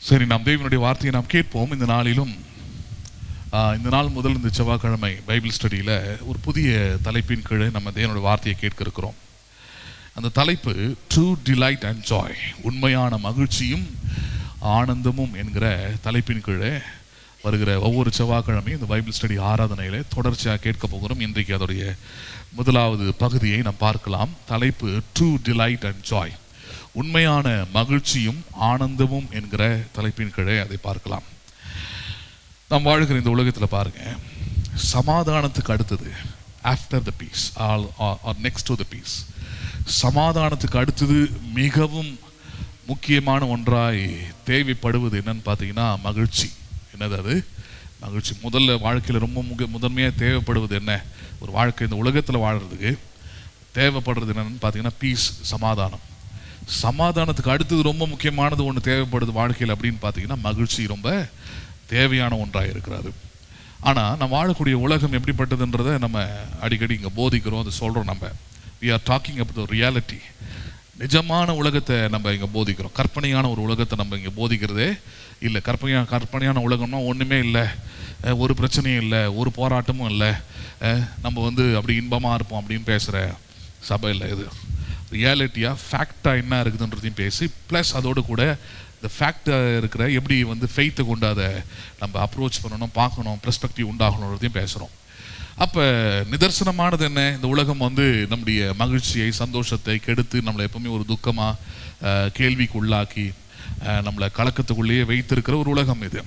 சரி, நாம் தேவனுடைய வார்த்தையை நாம் கேட்போம். இந்த நாளிலும் இந்த நாள் முதல் இந்த செவ்வாய்க்கிழமை பைபிள் ஸ்டடியில் ஒரு புதிய தலைப்பின் கீழே நம்ம தேவனுடைய வார்த்தையை கேட்க இருக்கிறோம். அந்த தலைப்பு ட்ரூ டிலைட் அண்ட் ஜாய், உண்மையான மகிழ்ச்சியும் ஆனந்தமும் என்கிற தலைப்பின் கீழே வருகிற ஒவ்வொரு செவ்வாய்க்கிழமையும் இந்த பைபிள் ஸ்டடி ஆராதனையில் தொடர்ச்சியாக கேட்க போகிறோம். இன்றைக்கு அதோடைய முதலாவது பகுதியை நாம் பார்க்கலாம். தலைப்பு ட்ரூ டிலைட் அண்ட் ஜாய், உண்மையான மகிழ்ச்சியும் ஆனந்தமும் என்கிற தலைப்பின் கீழே அதை பார்க்கலாம். நாம் வாழ்கிற இந்த உலகத்தில் பாருங்க, சமாதானத்துக்கு அடுத்தது after the peace or next to the peace, சமாதானத்துக்கு அடுத்தது மிகவும் முக்கியமான ஒன்றாய் தேவைப்படுவது என்னன்னு பார்த்தீங்கன்னா மகிழ்ச்சி. என்னது அது? மகிழ்ச்சி. முதல்ல வாழ்க்கையில் ரொம்ப முதன்மையாக தேவைப்படுவது என்ன? ஒரு வாழ்க்கை இந்த உலகத்தில் வாழ்கிறதுக்கு தேவைப்படுறது என்னன்னு பார்த்தீங்கன்னா பீஸ், சமாதானம். சமாதானத்துக்கு அடுத்தது ரொம்ப முக்கியமானது ஒன்று தேவைப்படுது வாழ்க்கையில் அப்படின்னு பார்த்தீங்கன்னா மகிழ்ச்சி ரொம்ப தேவையான ஒன்றாக இருக்கிறாரு. ஆனால் நம்ம வாழக்கூடிய உலகம் எப்படிப்பட்டதுன்றதை நம்ம அடிக்கடி இங்கே போதிக்கிறோம், அதை சொல்கிறோம். நம்ம we are talking about the reality. நிஜமான உலகத்தை நம்ம இங்கே போதிக்கிறோம். கற்பனையான ஒரு உலகத்தை நம்ம இங்கே போதிக்கிறதே இல்லை. கற்பனையான உலகம்னா ஒன்றுமே இல்லை, ஒரு பிரச்சனையும் இல்லை, ஒரு போராட்டமும் இல்லை, நம்ம அப்படி இன்பமாக இருப்போம் அப்படின்னு பேசுகிற சபை இல்லை. இது ரியாலிட்டியாக ஃபேக்டாக என்ன இருக்குதுன்றதையும் பேசி, ப்ளஸ் அதோடு கூட இந்த ஃபேக்டாக இருக்கிற எப்படி ஃபெய்த்தை கொண்டு அதை நம்ம அப்ரோச் பண்ணணும், பார்க்கணும், பெர்ஸ்பெக்டிவ் உண்டாகணுன்றதையும் பேசுகிறோம். அப்போ நிதர்சனமானது என்ன? இந்த உலகம் நம்முடைய மகிழ்ச்சியை, சந்தோஷத்தை கெடுத்து நம்மளை எப்பவுமே ஒரு துக்கமாக கேள்விக்கு உள்ளாக்கி நம்மளை கலக்கத்துக்குள்ளேயே வைத்திருக்கிற ஒரு உலகம் இது.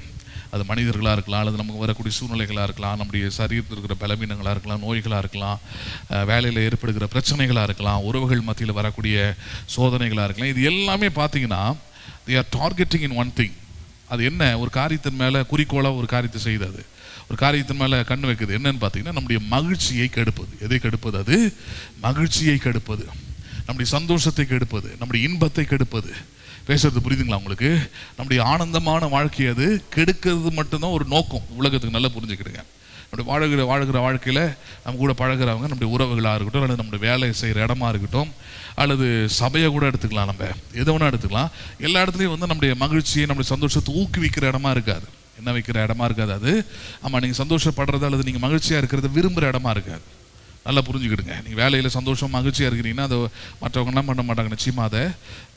அது மனிதர்களாக இருக்கலாம், அல்லது நமக்கு வரக்கூடிய சூழ்நிலைகளாக இருக்கலாம், நம்முடைய சரீரத்தில் இருக்கிற பலவீனங்களாக இருக்கலாம், நோய்களாக இருக்கலாம், வேலையில் ஏற்படுகிற பிரச்சனைகளாக இருக்கலாம், உறவுகள் மத்தியில் வரக்கூடிய சோதனைகளாக இருக்கலாம். இது எல்லாமே பார்த்தீங்கன்னா they are targeting in one thing. அது என்ன? ஒரு காரியத்தின் மேலே குறிக்கோளாக ஒரு காரியத்தை செய்தது, ஒரு காரியத்தின் மேலே கண் வைக்குது. என்னன்னு பார்த்தீங்கன்னா நம்முடைய மகிழ்ச்சியை கெடுப்பது. எதை கெடுப்பது? அது மகிழ்ச்சியை கெடுப்பது, நம்முடைய சந்தோஷத்தை கெடுப்பது, நம்முடைய இன்பத்தை கெடுப்பது. பேசுறது புரியுதுங்களா உங்களுக்கு? நம்முடைய ஆனந்தமான வாழ்க்கையை அது கெடுக்கிறது மட்டும்தான் ஒரு நோக்கம். உலகத்துக்கு நல்லா புரிஞ்சுக்கிடுங்க. நம்முடைய வாழ்கிற வாழ்க்கையில் நம்ம கூட பழகிறவங்க, நம்முடைய உறவுகளாக இருக்கட்டும், அல்லது நம்முடைய வேலை செய்கிற இடமா இருக்கட்டும், அல்லது சபையை கூட எடுத்துக்கலாம், நம்ம எதை வேணா எடுத்துக்கலாம். எல்லா இடத்துலையும் நம்முடைய மகிழ்ச்சியை, நம்முடைய சந்தோஷத்தை ஊக்குவிக்கிற இடமா இருக்காது. என்ன வைக்கிற இடமா இருக்காது அது. ஆமாம், நீங்கள் சந்தோஷப்படுறது அல்லது நீங்கள் மகிழ்ச்சியாக இருக்கிறத விரும்புகிற இடமா இருக்காது. நல்லா புரிஞ்சுக்கிடுங்க. நீங்கள் வேலையில் சந்தோஷம் மகிழ்ச்சியாக இருக்கிறீங்கன்னா அதை மற்றவங்க என்ன பண்ண மாட்டாங்க, நிச்சயமாக அதை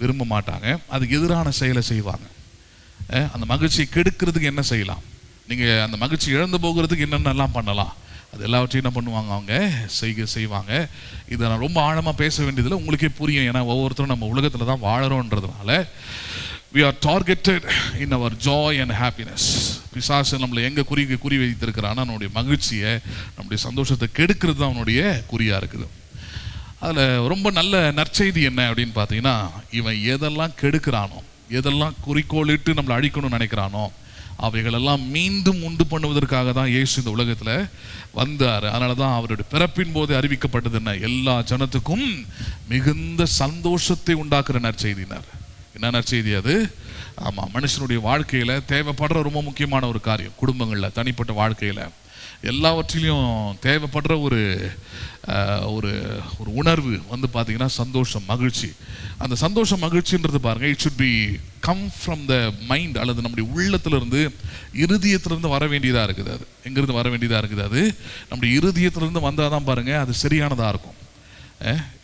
விரும்ப மாட்டாங்க. அதுக்கு எதிரான செயலை செய்வாங்க. அந்த மகிழ்ச்சியை கெடுக்கிறதுக்கு என்ன செய்யலாம், நீங்கள் அந்த மகிழ்ச்சி இழந்து போகிறதுக்கு என்னென்னலாம் பண்ணலாம், அது எல்லாவற்றையும் என்ன பண்ணுவாங்க, அவங்க செய்வாங்க. இதை நான் ரொம்ப ஆழமாக பேச வேண்டியதில்லை, உங்களுக்கே புரியும். ஏன்னா ஒவ்வொருத்தரும் நம்ம உலகத்தில் தான் வாழறோன்றதுனால we are targeted in our joy and happiness. பிசாசு நம்மளை எங்கே குறி வைத்திருக்கிறான்னா நம்முடைய மகிழ்ச்சியை, நம்முடைய சந்தோஷத்தை கெடுக்கிறது தான் அவனுடைய குறியாக இருக்குது. அதில் ரொம்ப நல்ல நற்செய்தி என்ன அப்படின்னு பார்த்தீங்கன்னா, இவன் எதெல்லாம் கெடுக்கிறானோ, எதெல்லாம் குறிக்கோளிட்டு நம்மளை அழிக்கணும்னு நினைக்கிறானோ, அவைகளெல்லாம் மீண்டும் உண்டு பண்ணுவதற்காக தான் இயேசு இந்த உலகத்தில் வந்தார். அதனால தான் அவருடைய பிறப்பின் போது அறிவிக்கப்பட்டது என்ன? எல்லா ஜனத்துக்கும் மிகுந்த சந்தோஷத்தை உண்டாக்குற நற்செய்தினார். என்ன நற்செய்தி அது? ஆமாம், மனுஷனுடைய வாழ்க்கையில் தேவைப்படுற ரொம்ப முக்கியமான ஒரு காரியம். குடும்பங்களில், தனிப்பட்ட வாழ்க்கையில், எல்லாவற்றிலையும் தேவைப்படுற ஒரு ஒரு ஒரு உணர்வு பார்த்தீங்கன்னா சந்தோஷம், மகிழ்ச்சி. அந்த சந்தோஷம், மகிழ்ச்சின்றது பாருங்கள், it should be come from the mind, அல்லது நம்முடைய உள்ளத்திலிருந்து, இருதயத்திலிருந்து வர வேண்டியதாக இருக்குது. அது எங்கிருந்து வர வேண்டியதாக இருக்குது? அது நம்முடைய இருதயத்திலிருந்து வந்தால் தான் பாருங்கள் அது சரியானதாக இருக்கும்.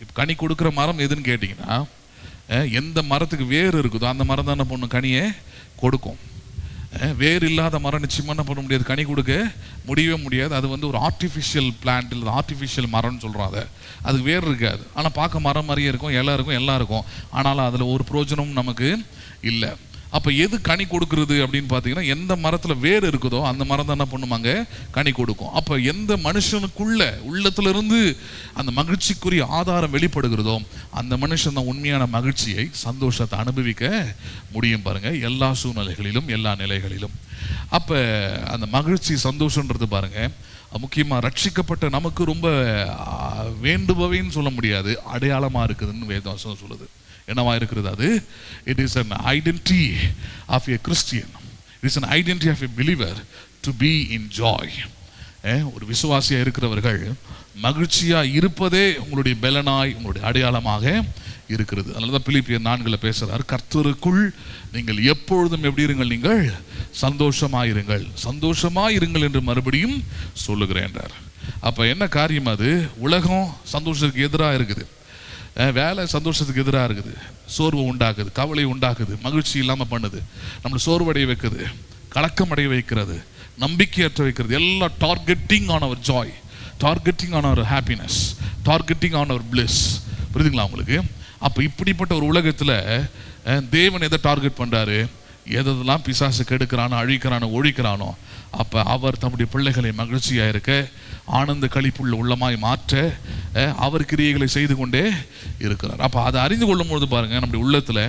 இப்போ கனி கொடுக்குற மரம் எதுன்னு கேட்டிங்கன்னா, எந்த மரத்துக்கு வேர் இருக்குதோ அந்த மரம் தான் என்ன பண்ணும், கனியை கொடுக்கும். வேர் இல்லாத மரம் நிச்சயமாக என்ன பண்ண முடியாது, கனி கொடுக்க முடியவே முடியாது. அது ஒரு ஆர்டிஃபிஷியல் பிளான்ட், இல்லை ஆர்டிஃபிஷியல் மரம்னு சொல்கிறோம். அதுக்கு வேர் இருக்காது, ஆனால் பார்க்க மரம் மாதிரியே இருக்கும், எல்லாம் இருக்கும், எல்லாம் இருக்கும், ஆனாலும் அதில் ஒரு பிரயோஜனமும் நமக்கு இல்லை. அப்போ எது கனி கொடுக்குறது அப்படின்னு பார்த்தீங்கன்னா, எந்த மரத்தில் வேர் இருக்குதோ அந்த மரம் தான் என்ன பண்ணுவாங்க, கனி கொடுக்கும். அப்போ எந்த மனுஷனுக்குள்ள உள்ளத்திலிருந்து அந்த மகிழ்ச்சிக்குரிய ஆதாரம் வெளிப்படுகிறதோ அந்த மனுஷன் தான் உண்மையான மகிழ்ச்சியை, சந்தோஷத்தை அனுபவிக்க முடியும். பாருங்கள், எல்லா சூழ்நிலைகளிலும், எல்லா நிலைகளிலும். அப்போ அந்த மகிழ்ச்சி, சந்தோஷன்றது பாருங்கள் முக்கியமாக ரட்சிக்கப்பட்ட நமக்கு ரொம்ப வேண்டுபவைன்னு சொல்ல முடியாது, அடையாளமாக இருக்குதுன்னு வேதவசனம் சொல்லுது. என்னவா இருக்கிறது அது? It is an identity of a Christian. It is an identity of a believer to be in joy. ஒரு விசுவாசியாக இருக்கிறவர்கள் மகிழ்ச்சியாக இருப்பதே உங்களுடைய பலனாய், உங்களுடைய அடையாளமாக இருக்கிறது. அதனால தான் பிலிப்பியர் 4 பேசுறார், கர்த்தருக்குள் நீங்கள் எப்பொழுதும் எப்படி இருங்கள், நீங்கள் சந்தோஷமாயிருங்கள், சந்தோஷமாயிருங்கள் என்று மறுபடியும் சொல்லுகிறேன் என்றார். அப்ப என்ன காரியம்? அது உலகம் சந்தோஷத்துக்கு எதிராக இருக்குது, வேலை சந்தோஷத்துக்கு எதிராக இருக்குது, சோர்வு உண்டாக்குது, கவலை உண்டாக்குது, மகிழ்ச்சி இல்லாமல் பண்ணுது, நம்மளை சோர்வடைய வைக்குது, கலக்கம் அடைய வைக்கிறது, நம்பிக்கையற்ற வைக்கிறது. எல்லாம் targeting on our joy, targeting on our happiness, targeting on our bliss. புரியுதுங்களா உங்களுக்கு? அப்போ இப்படிப்பட்ட ஒரு உலகத்தில் தேவன் எதை டார்கெட் பண்ணுறாரு? எதெல்லாம் பிசாசு கெடுக்கிறானோ, அழிக்கிறானோ, ஒழிக்கிறானோ, அப்போ அவர் தம்முடைய பிள்ளைகளை மகிழ்ச்சியாக இருக்க, ஆனந்த களிப்புள்ள உள்ளமாய் மாற்ற அவர் கிரியைகளை செய்து கொண்டே இருக்கிறார். அப்போ அதை அறிந்து கொள்ளும் பொழுது பாருங்கள், நம்முடைய உள்ளத்தில்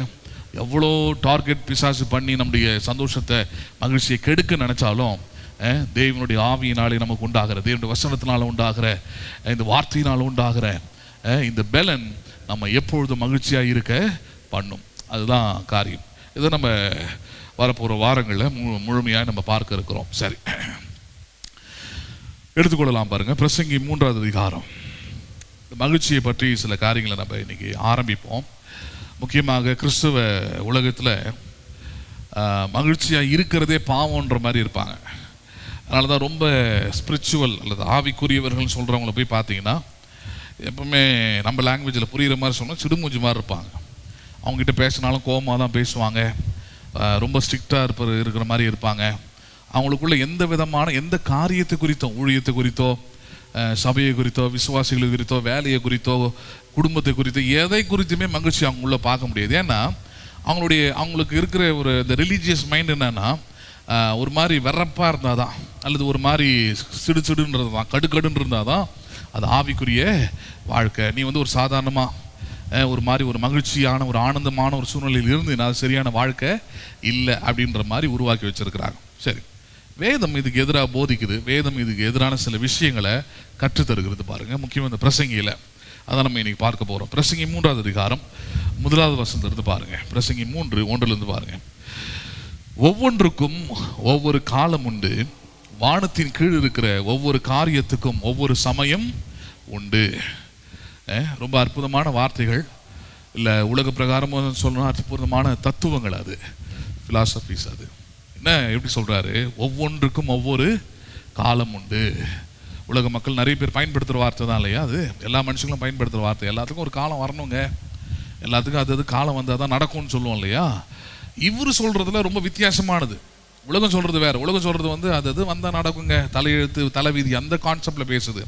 எவ்வளோ டார்கெட் பிசாசு பண்ணி நம்முடைய சந்தோஷத்தை, மகிழ்ச்சியை கெடுக்க நினச்சாலும் தேவனுடைய ஆவியினாலே நமக்கு உண்டாகிற, தேவனுடைய வசனத்தினால உண்டாகிற, இந்த வார்த்தையினால் உண்டாகிற இந்த பலன் நம்ம எப்பொழுதும் மகிழ்ச்சியாக இருக்க பண்ணும். அதுதான் காரியம். இதை நம்ம வரப்போகிற வாரங்களில் முழுமையாக நம்ம பார்க்க இருக்கிறோம். சரி, எடுத்துக்கொள்ளலாம். பாருங்க, பிரசங்கி 3வது அதிகாரம். மகிழ்ச்சியை பற்றி சில காரியங்களை நம்ம இன்னைக்கு ஆரம்பிப்போம். முக்கியமாக கிறிஸ்துவ உலகத்தில் மகிழ்ச்சியாக இருக்கிறதே பாவம்ன்ற மாதிரி இருப்பாங்க. அதனால தான் ரொம்ப ஸ்பிரிச்சுவல் அல்லது ஆவிக்குரியவர்கள் சொல்கிறவங்கள போய் பார்த்தீங்கன்னா, எப்பவுமே நம்ம லாங்குவேஜில் புரிகிற மாதிரி சொன்னால் சிடுமூஞ்சி மாதிரி இருப்பாங்க. அவங்ககிட்ட பேசினாலும் கோபமாக தான் பேசுவாங்க, ரொம்ப ஸ்ட்ரிக்டாக இருக்கிற மாதிரி இருப்பாங்க. அவங்களுக்குள்ள எந்த விதமான எந்த காரியத்தை குறித்தோ, ஊழியத்தை குறித்தோ, சபையை குறித்தோ, விசுவாசிகளை குறித்தோ, வேலையை குறித்தோ, குடும்பத்தை குறித்தோ, எதை குறித்துமே மகிழ்ச்சி அவங்களுள்ள பார்க்க முடியாது. ஏன்னா அவங்களுக்கு இருக்கிற ஒரு இந்த ரிலீஜியஸ் மைண்ட் என்னன்னா, ஒரு மாதிரி வெறப்பாக இருந்தால் தான், அல்லது ஒரு மாதிரி சிடுன்றது தான், கடுக்கடுன்னு இருந்தால் தான் அது ஆவிக்குரிய வாழ்க்கை. நீ ஒரு சாதாரணமாக ஒரு மாதிரி ஒரு மகிழ்ச்சியான ஒரு ஆனந்தமான ஒரு சூழ்நிலையில் இருந்து அது சரியான வாழ்க்கை இல்லை அப்படின்ற மாதிரி உருவாக்கி வச்சிருக்கிறாங்க. சரி, வேதம் இதுக்கு எதிராக போதிக்குது, வேதம் இதுக்கு எதிரான சில விஷயங்களை கற்றுத்தருகிறது. பாருங்கள், முக்கியமாக இந்த பிரசங்கியில் அதான் நம்ம இன்னைக்கு பார்க்க போகிறோம். பிரசங்கி 3வது அதிகாரம் 1வது வசனத்திலிருந்து பாருங்கள். பிரசங்கி 3:1 பாருங்கள். ஒவ்வொன்றுக்கும் ஒவ்வொரு காலம் உண்டு, வானத்தின் கீழ் இருக்கிற ஒவ்வொரு காரியத்துக்கும் ஒவ்வொரு சமயம் உண்டு. ரொம்ப அற்புதமான வார்த்தைகள், இல்லை உலக பிரகாரமாக சொல்லணும், அற்புதமான தத்துவங்கள், அது ஃபிலாசபிஸ். அது என்ன, எப்படி சொல்கிறாரு? ஒவ்வொன்றுக்கும் ஒவ்வொரு காலம் உண்டு. உலக மக்கள் நிறைய பேர் பயன்படுத்துகிற வார்த்தை தான் இல்லையா? அது எல்லா மனுஷங்களும் பயன்படுத்துகிற வார்த்தை. எல்லாத்துக்கும் ஒரு காலம் வரணுங்க, எல்லாத்துக்கும் அது காலம் வந்தால் தான் நடக்கும்னு சொல்லுவோம் இல்லையா? இவர் சொல்கிறதுல ரொம்ப வித்தியாசமானது. உலகம் சொல்கிறது வேறு. உலகம் சொல்கிறது அது வந்தால் நடக்குங்க, தலையெழுத்து, தலைவிதி, அந்த கான்செப்டில் பேசுது.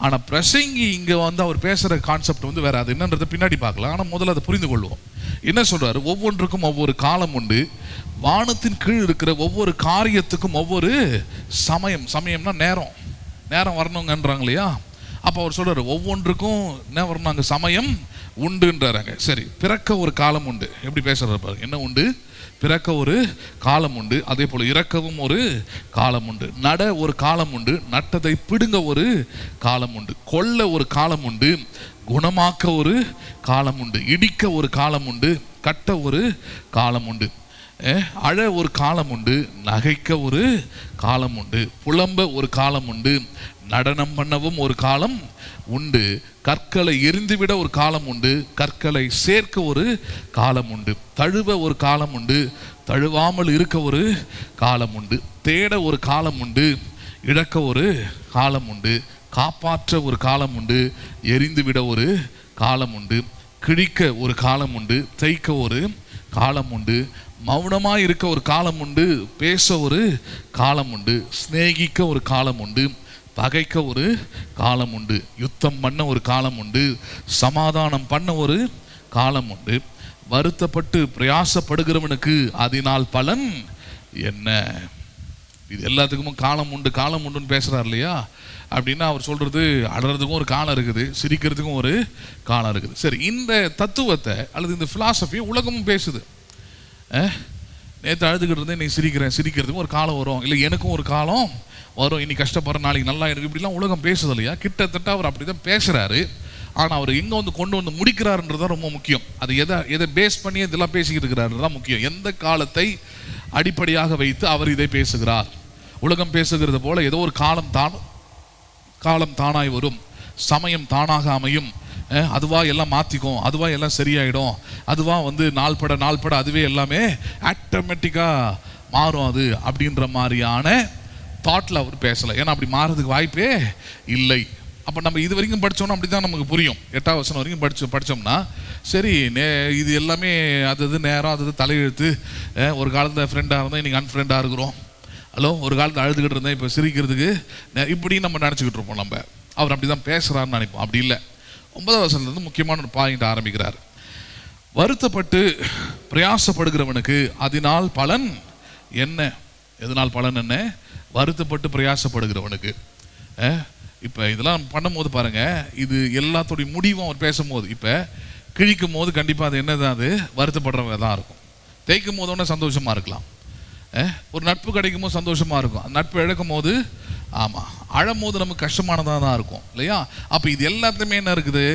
ஆனால் பிரசங்கி இங்கே அவர் பேசுகிற கான்செப்ட் வேறு. அது என்னன்றதை பின்னாடி பார்க்கலாம். ஆனால் முதல்ல அதை புரிந்து கொள்வோம். என்ன சொல்கிறாரு? ஒவ்வொன்றுக்கும் ஒவ்வொரு காலம் உண்டு, வானத்தின் கீழ் இருக்கிற ஒவ்வொரு காரியத்துக்கும் ஒவ்வொரு சமயம். சமயம்னா நேரம், நேரம் வரணுங்கன்றாங்க இல்லையா? அப்போ அவர் சொல்கிறார், ஒவ்வொன்றுக்கும் என்ன வரணும், அங்கே சமயம் உண்டுன்றாங்க. சரி, பிறக்க ஒரு காலம் உண்டு. எப்படி பேசுகிறார் பாருங்க, என்ன உண்டு? பிறக்க ஒரு காலம் உண்டு, அதே போல் இறக்கவும் ஒரு காலம் உண்டு, நட ஒரு காலம் உண்டு, நட்டதை பிடுங்க ஒரு காலம் உண்டு, கொல்ல ஒரு காலம் உண்டு, குணமாக்க ஒரு காலம் உண்டு, இடிக்க ஒரு காலம் உண்டு, கட்ட ஒரு காலம் உண்டு, அழ ஒரு காலம் உண்டு, நகைக்க ஒரு காலம் உண்டு, புலம்ப ஒரு காலம் உண்டு, நடனம் பண்ணவும் ஒரு காலம் உண்டு, கற்களை எரிந்துவிட ஒரு காலம் உண்டு, கற்களை சேர்க்க ஒரு காலம் உண்டு, தழுவ ஒரு காலம் உண்டு, தழுவாமல் இருக்க ஒரு காலம் உண்டு, தேட ஒரு காலம் உண்டு, இழக்க ஒரு காலம் உண்டு, காப்பாற்ற ஒரு காலம் உண்டு, எரிந்துவிட ஒரு காலம் உண்டு, கிழிக்க ஒரு காலம் உண்டு, தைக்க ஒரு காலம் உண்டு, மௌனமாக இருக்க ஒரு காலம் உண்டு, பேச ஒரு காலம் உண்டு, சிநேகிக்க ஒரு காலம் உண்டு, பகைக்க ஒரு காலம் உண்டு, யுத்தம் பண்ண ஒரு காலம் உண்டு, சமாதானம் பண்ண ஒரு காலம் உண்டு, வருத்தப்பட்டு பிரயாசப்படுகிறவனுக்கு அதனால் பலன் என்ன. இது எல்லாத்துக்கும் காலம் உண்டு, காலம் உண்டுன்னு பேசுகிறார் இல்லையா? அப்படின்னா அவர் சொல்கிறது, அழறதுக்கும் ஒரு காலம் இருக்குது, சிரிக்கிறதுக்கும் ஒரு காலம் இருக்குது. சரி, இந்த தத்துவத்தை அல்லது இந்த ஃபிலாசபியை உலகமும் பேசுது. நேற்று அழுதுகிட்டு இருந்தேன், இன்னைக்கு சிரிக்கிறேன், சிரிக்கிறதுக்கும் ஒரு காலம் வரும், இல்லை எனக்கும் ஒரு காலம் வரும், இன்னைக்கு கஷ்டப்படுற நாளைக்கு நல்லா இருக்கு, இப்படிலாம் உலகம் பேசுது இல்லையா? கிட்டத்தட்ட அவர் அப்படி தான் பேசுகிறாரு. ஆனால் அவர் எங்கே கொண்டு முடிக்கிறாருன்றது தான் ரொம்ப முக்கியம். அது எதை பேஸ் பண்ணி இதெல்லாம் பேசிக்கிட்டு இருக்கிறாருன்றது தான் முக்கியம். எந்த காலத்தை அடிப்படையாக வைத்து அவர் இதை பேசுகிறார்? உலகம் பேசுகிறது போல ஏதோ ஒரு காலம் தானாய் வரும், சமயம் தானாக அமையும், அதுவா எல்லாம் மாற்றிக்கும், அதுவா எல்லாம் சரியாயிடும், அதுவா வந்து நாள் பட அதுவே எல்லாமே ஆட்டோமேட்டிக்காக மாறும் அது அப்படின்ற மாதிரியான தாட்டில் அவர் பேசலை. ஏன்னா அப்படி மாறதுக்கு வாய்ப்பே இல்லை. அப்போ நம்ம இது வரைக்கும் படித்தோம்னா அப்படி தான் நமக்கு புரியும். 8ஆம் வசனம் வரைக்கும் படித்தோம்னா சரி, இது எல்லாமே அது நேரம், அது தலையெழுத்து. ஒரு காலத்தில் ஃப்ரெண்டாக இருந்தால் இன்றைக்கி அன்ஃப்ரெண்டாக இருக்கிறோம். ஹலோ, ஒரு காலத்தில் அழுதுகிட்டு இருந்தேன் இப்போ சிரிக்கிறதுக்கு, இப்படி நம்ம நினச்சிக்கிட்டு இருப்போம். நம்ம அவர் அப்படி தான் பேசுகிறாருன்னு நினைப்போம். அப்படி இல்லை. 9ஆம் வசனத்துலேருந்து முக்கியமான ஒரு பாயிண்ட் ஆரம்பிக்கிறார். வருத்தப்பட்டு பிரயாசப்படுகிறவனுக்கு அதனால் பலன் என்ன? எதனால் பலன் என்ன? வருத்தப்பட்டு பிரயாசப்படுகிறவனுக்கு. இப்போ இதெல்லாம் பண்ணும்போது பாருங்கள், இது எல்லாத்தோடைய முடிவும் அவர் பேசும்போது, இப்போ கிழிக்கும் போது கண்டிப்பாக அது என்னதான், அது வருத்தப்படுறவங்க தான் இருக்கும். தேய்க்கும் போது ஒன்று சந்தோஷமாக இருக்கலாம். ஒரு நட்பு கிடைக்கும் போது சந்தோஷமாக இருக்கும். நட்பு இழக்கும் போது ஆமாம் அழும் போது நமக்கு கஷ்டமானதாக தான் இருக்கும் இல்லையா? அப்போ இது எல்லாத்துலேயுமே என்ன இருக்குது?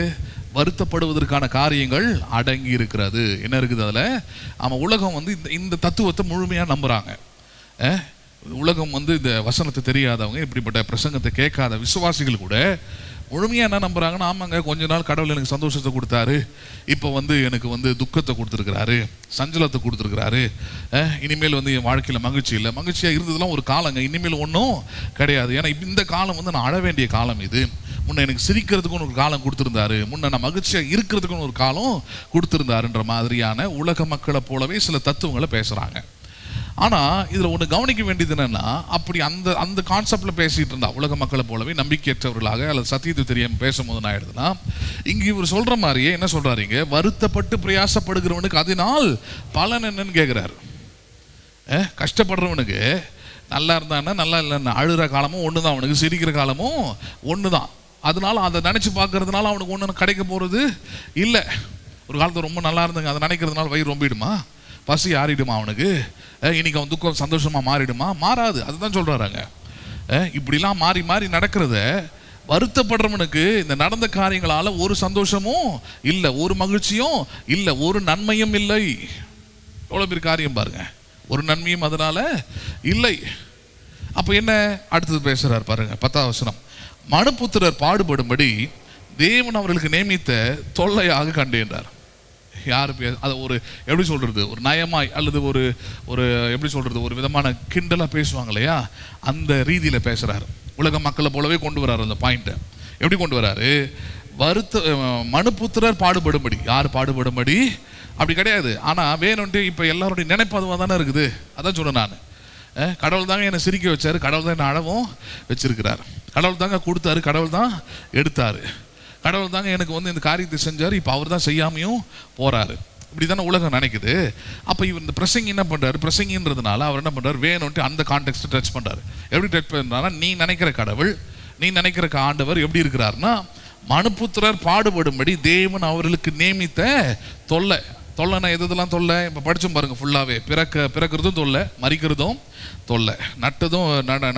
வருத்தப்படுவதற்கான காரியங்கள் அடங்கி இருக்கிறது. என்ன இருக்குது அதில்? ஆமாம், உலகம் வந்து இந்த தத்துவத்தை முழுமையாக நம்புகிறாங்க. உலகம் வந்து இந்த வசனத்தை தெரியாதவங்க, இப்படிப்பட்ட பிரசங்கத்தை கேட்காத விசுவாசிகள் கூட முழுமையாக என்ன நம்புறாங்கன்னா, ஆமாங்க கொஞ்ச நாள் கடவுள் எனக்கு சந்தோஷத்தை கொடுத்தாரு, இப்போ வந்து எனக்கு வந்து துக்கத்தை கொடுத்துருக்கிறாரு, சஞ்சலத்தை கொடுத்துருக்கிறாரு, இனிமேல் வந்து என் வாழ்க்கையில் மகிழ்ச்சி இல்லை. மகிழ்ச்சியாக இருந்ததுலாம் ஒரு காலங்க, இனிமேல் ஒன்றும் கிடையாது. ஏன்னா இந்த காலம் வந்து நான் அழ வேண்டிய காலம். இது முன்ன எனக்கு சிரிக்கிறதுக்குன்னு ஒரு காலம் கொடுத்துருந்தாரு, முன்ன நான் மகிழ்ச்சியாக இருக்கிறதுக்குன்னு ஒரு காலம் கொடுத்துருந்தாருன்ற மாதிரியான உலக மக்களை போலவே சில தத்துவங்களை பேசுகிறாங்க. ஆனால் இதில் ஒன்று கவனிக்க வேண்டியது என்னென்னா, அப்படி அந்த கான்செப்டில் பேசிகிட்டு இருந்தா உலக மக்களை போலவே நம்பிக்கையற்றவர்களாக அல்லது சத்தியத்தை தெரியாமல் பேசும்போது நான் ஆயிடுதுன்னா, இங்கே இவர் சொல்கிற மாதிரியே என்ன சொல்கிறாருங்க, வருத்தப்பட்டு பிரயாசப்படுகிறவனுக்கு அதனால் பலன் என்னன்னு கேட்குறாரு. கஷ்டப்படுறவனுக்கு நல்லா இருந்தான்னா நல்லா இல்லைன்னா அழுகிற காலமும் ஒன்று தான், அவனுக்கு சிரிக்கிற காலமும் ஒன்று தான். அதனால அதை நினச்சி பார்க்கறதுனால அவனுக்கு ஒன்று கிடைக்க போகிறது இல்லை. ஒரு காலத்தில் ரொம்ப நல்லா இருந்தங்க, அதை நினைக்கிறதுனால வயிறு ரொம்பிடுமா, பசி ஆறிடுமா, அவனுக்கு இன்னைக்கு அவன் துக்கம் சந்தோஷமாக மாறிடுமா? மாறாது. அதுதான் சொல்கிறாங்க. இப்படிலாம் மாறி மாறி நடக்கிறத வருத்தப்படுறவனுக்கு இந்த நடந்த காரியங்களால் ஒரு சந்தோஷமும் இல்லை, ஒரு மகிழ்ச்சியும் இல்லை, ஒரு நன்மையும் இல்லை. எவ்வளோ பெரிய காரியம் பாருங்க, ஒரு நன்மையும் அதனால இல்லை. அப்போ என்ன அடுத்தது பேசுகிறார் பாருங்க, 10ஆம் வசனம். மனுபுத்திரர் பாடுபடும்படி தேவன் அவர்களுக்கு நியமித்த தொல்லையாக கண்டேன்றார். யார் அதை ஒரு எப்படி சொல்கிறது, ஒரு நயமாய் அல்லது ஒரு ஒரு எப்படி சொல்கிறது, ஒரு விதமான கிண்டலாக பேசுவாங்க இல்லையா, அந்த ரீதியில் பேசுகிறாரு. உலக மக்களை போலவே கொண்டு வர்றாரு அந்த பாயிண்ட்டை. எப்படி கொண்டு வர்றாரு? மனுபுத்திரர் பாடுபடும்படி. யார் பாடுபடும்படி? அப்படி கிடையாது. ஆனால் வேணும்ட்டு இப்போ எல்லாருடைய நினைப்பு அதுவாக தானே இருக்குது. அதான் சொன்னேன் நான். கடவுள் தாங்க என்னை சிரிக்க வச்சார், கடவுள் தான் என்னை அழவும் வச்சிருக்கிறார், கடவுள் தாங்க கொடுத்தாரு, கடவுள் தான் எடுத்தார், கடவுள் தாங்க எனக்கு வந்து இந்த காரியத்தை செஞ்சார், இப்போ அவர் தான் செய்யாமையும் போகிறாரு. இப்படி தானே உலகம் நினைக்குது. அப்போ இவர் இந்த பிரசங்கி என்ன பண்ணுறாரு, பிரசங்கின்றதுனால அவர் என்ன பண்ணுறாரு, வேணும்ட்டு அந்த கான்டெக்ஸ்ட்டை டச் பண்ணுறாரு. எப்படி டச் பண்ணுறாருன்னா, நீ நினைக்கிற கடவுள், நீ நினைக்கிற ஆண்டவர் எப்படி இருக்கிறாருன்னா, மனுபுத்திரர் பாடுபடும்படி தேவன் அவர்களுக்கு நியமித்த தொல்லை. தொல்லைன்னா எதுலாம் தொல்லை? இப்போ படிச்சும் பாருங்க ஃபுல்லாகவே. பிறக்கிறதும் தொல்லை, மறிக்கிறதும் தொல்லை,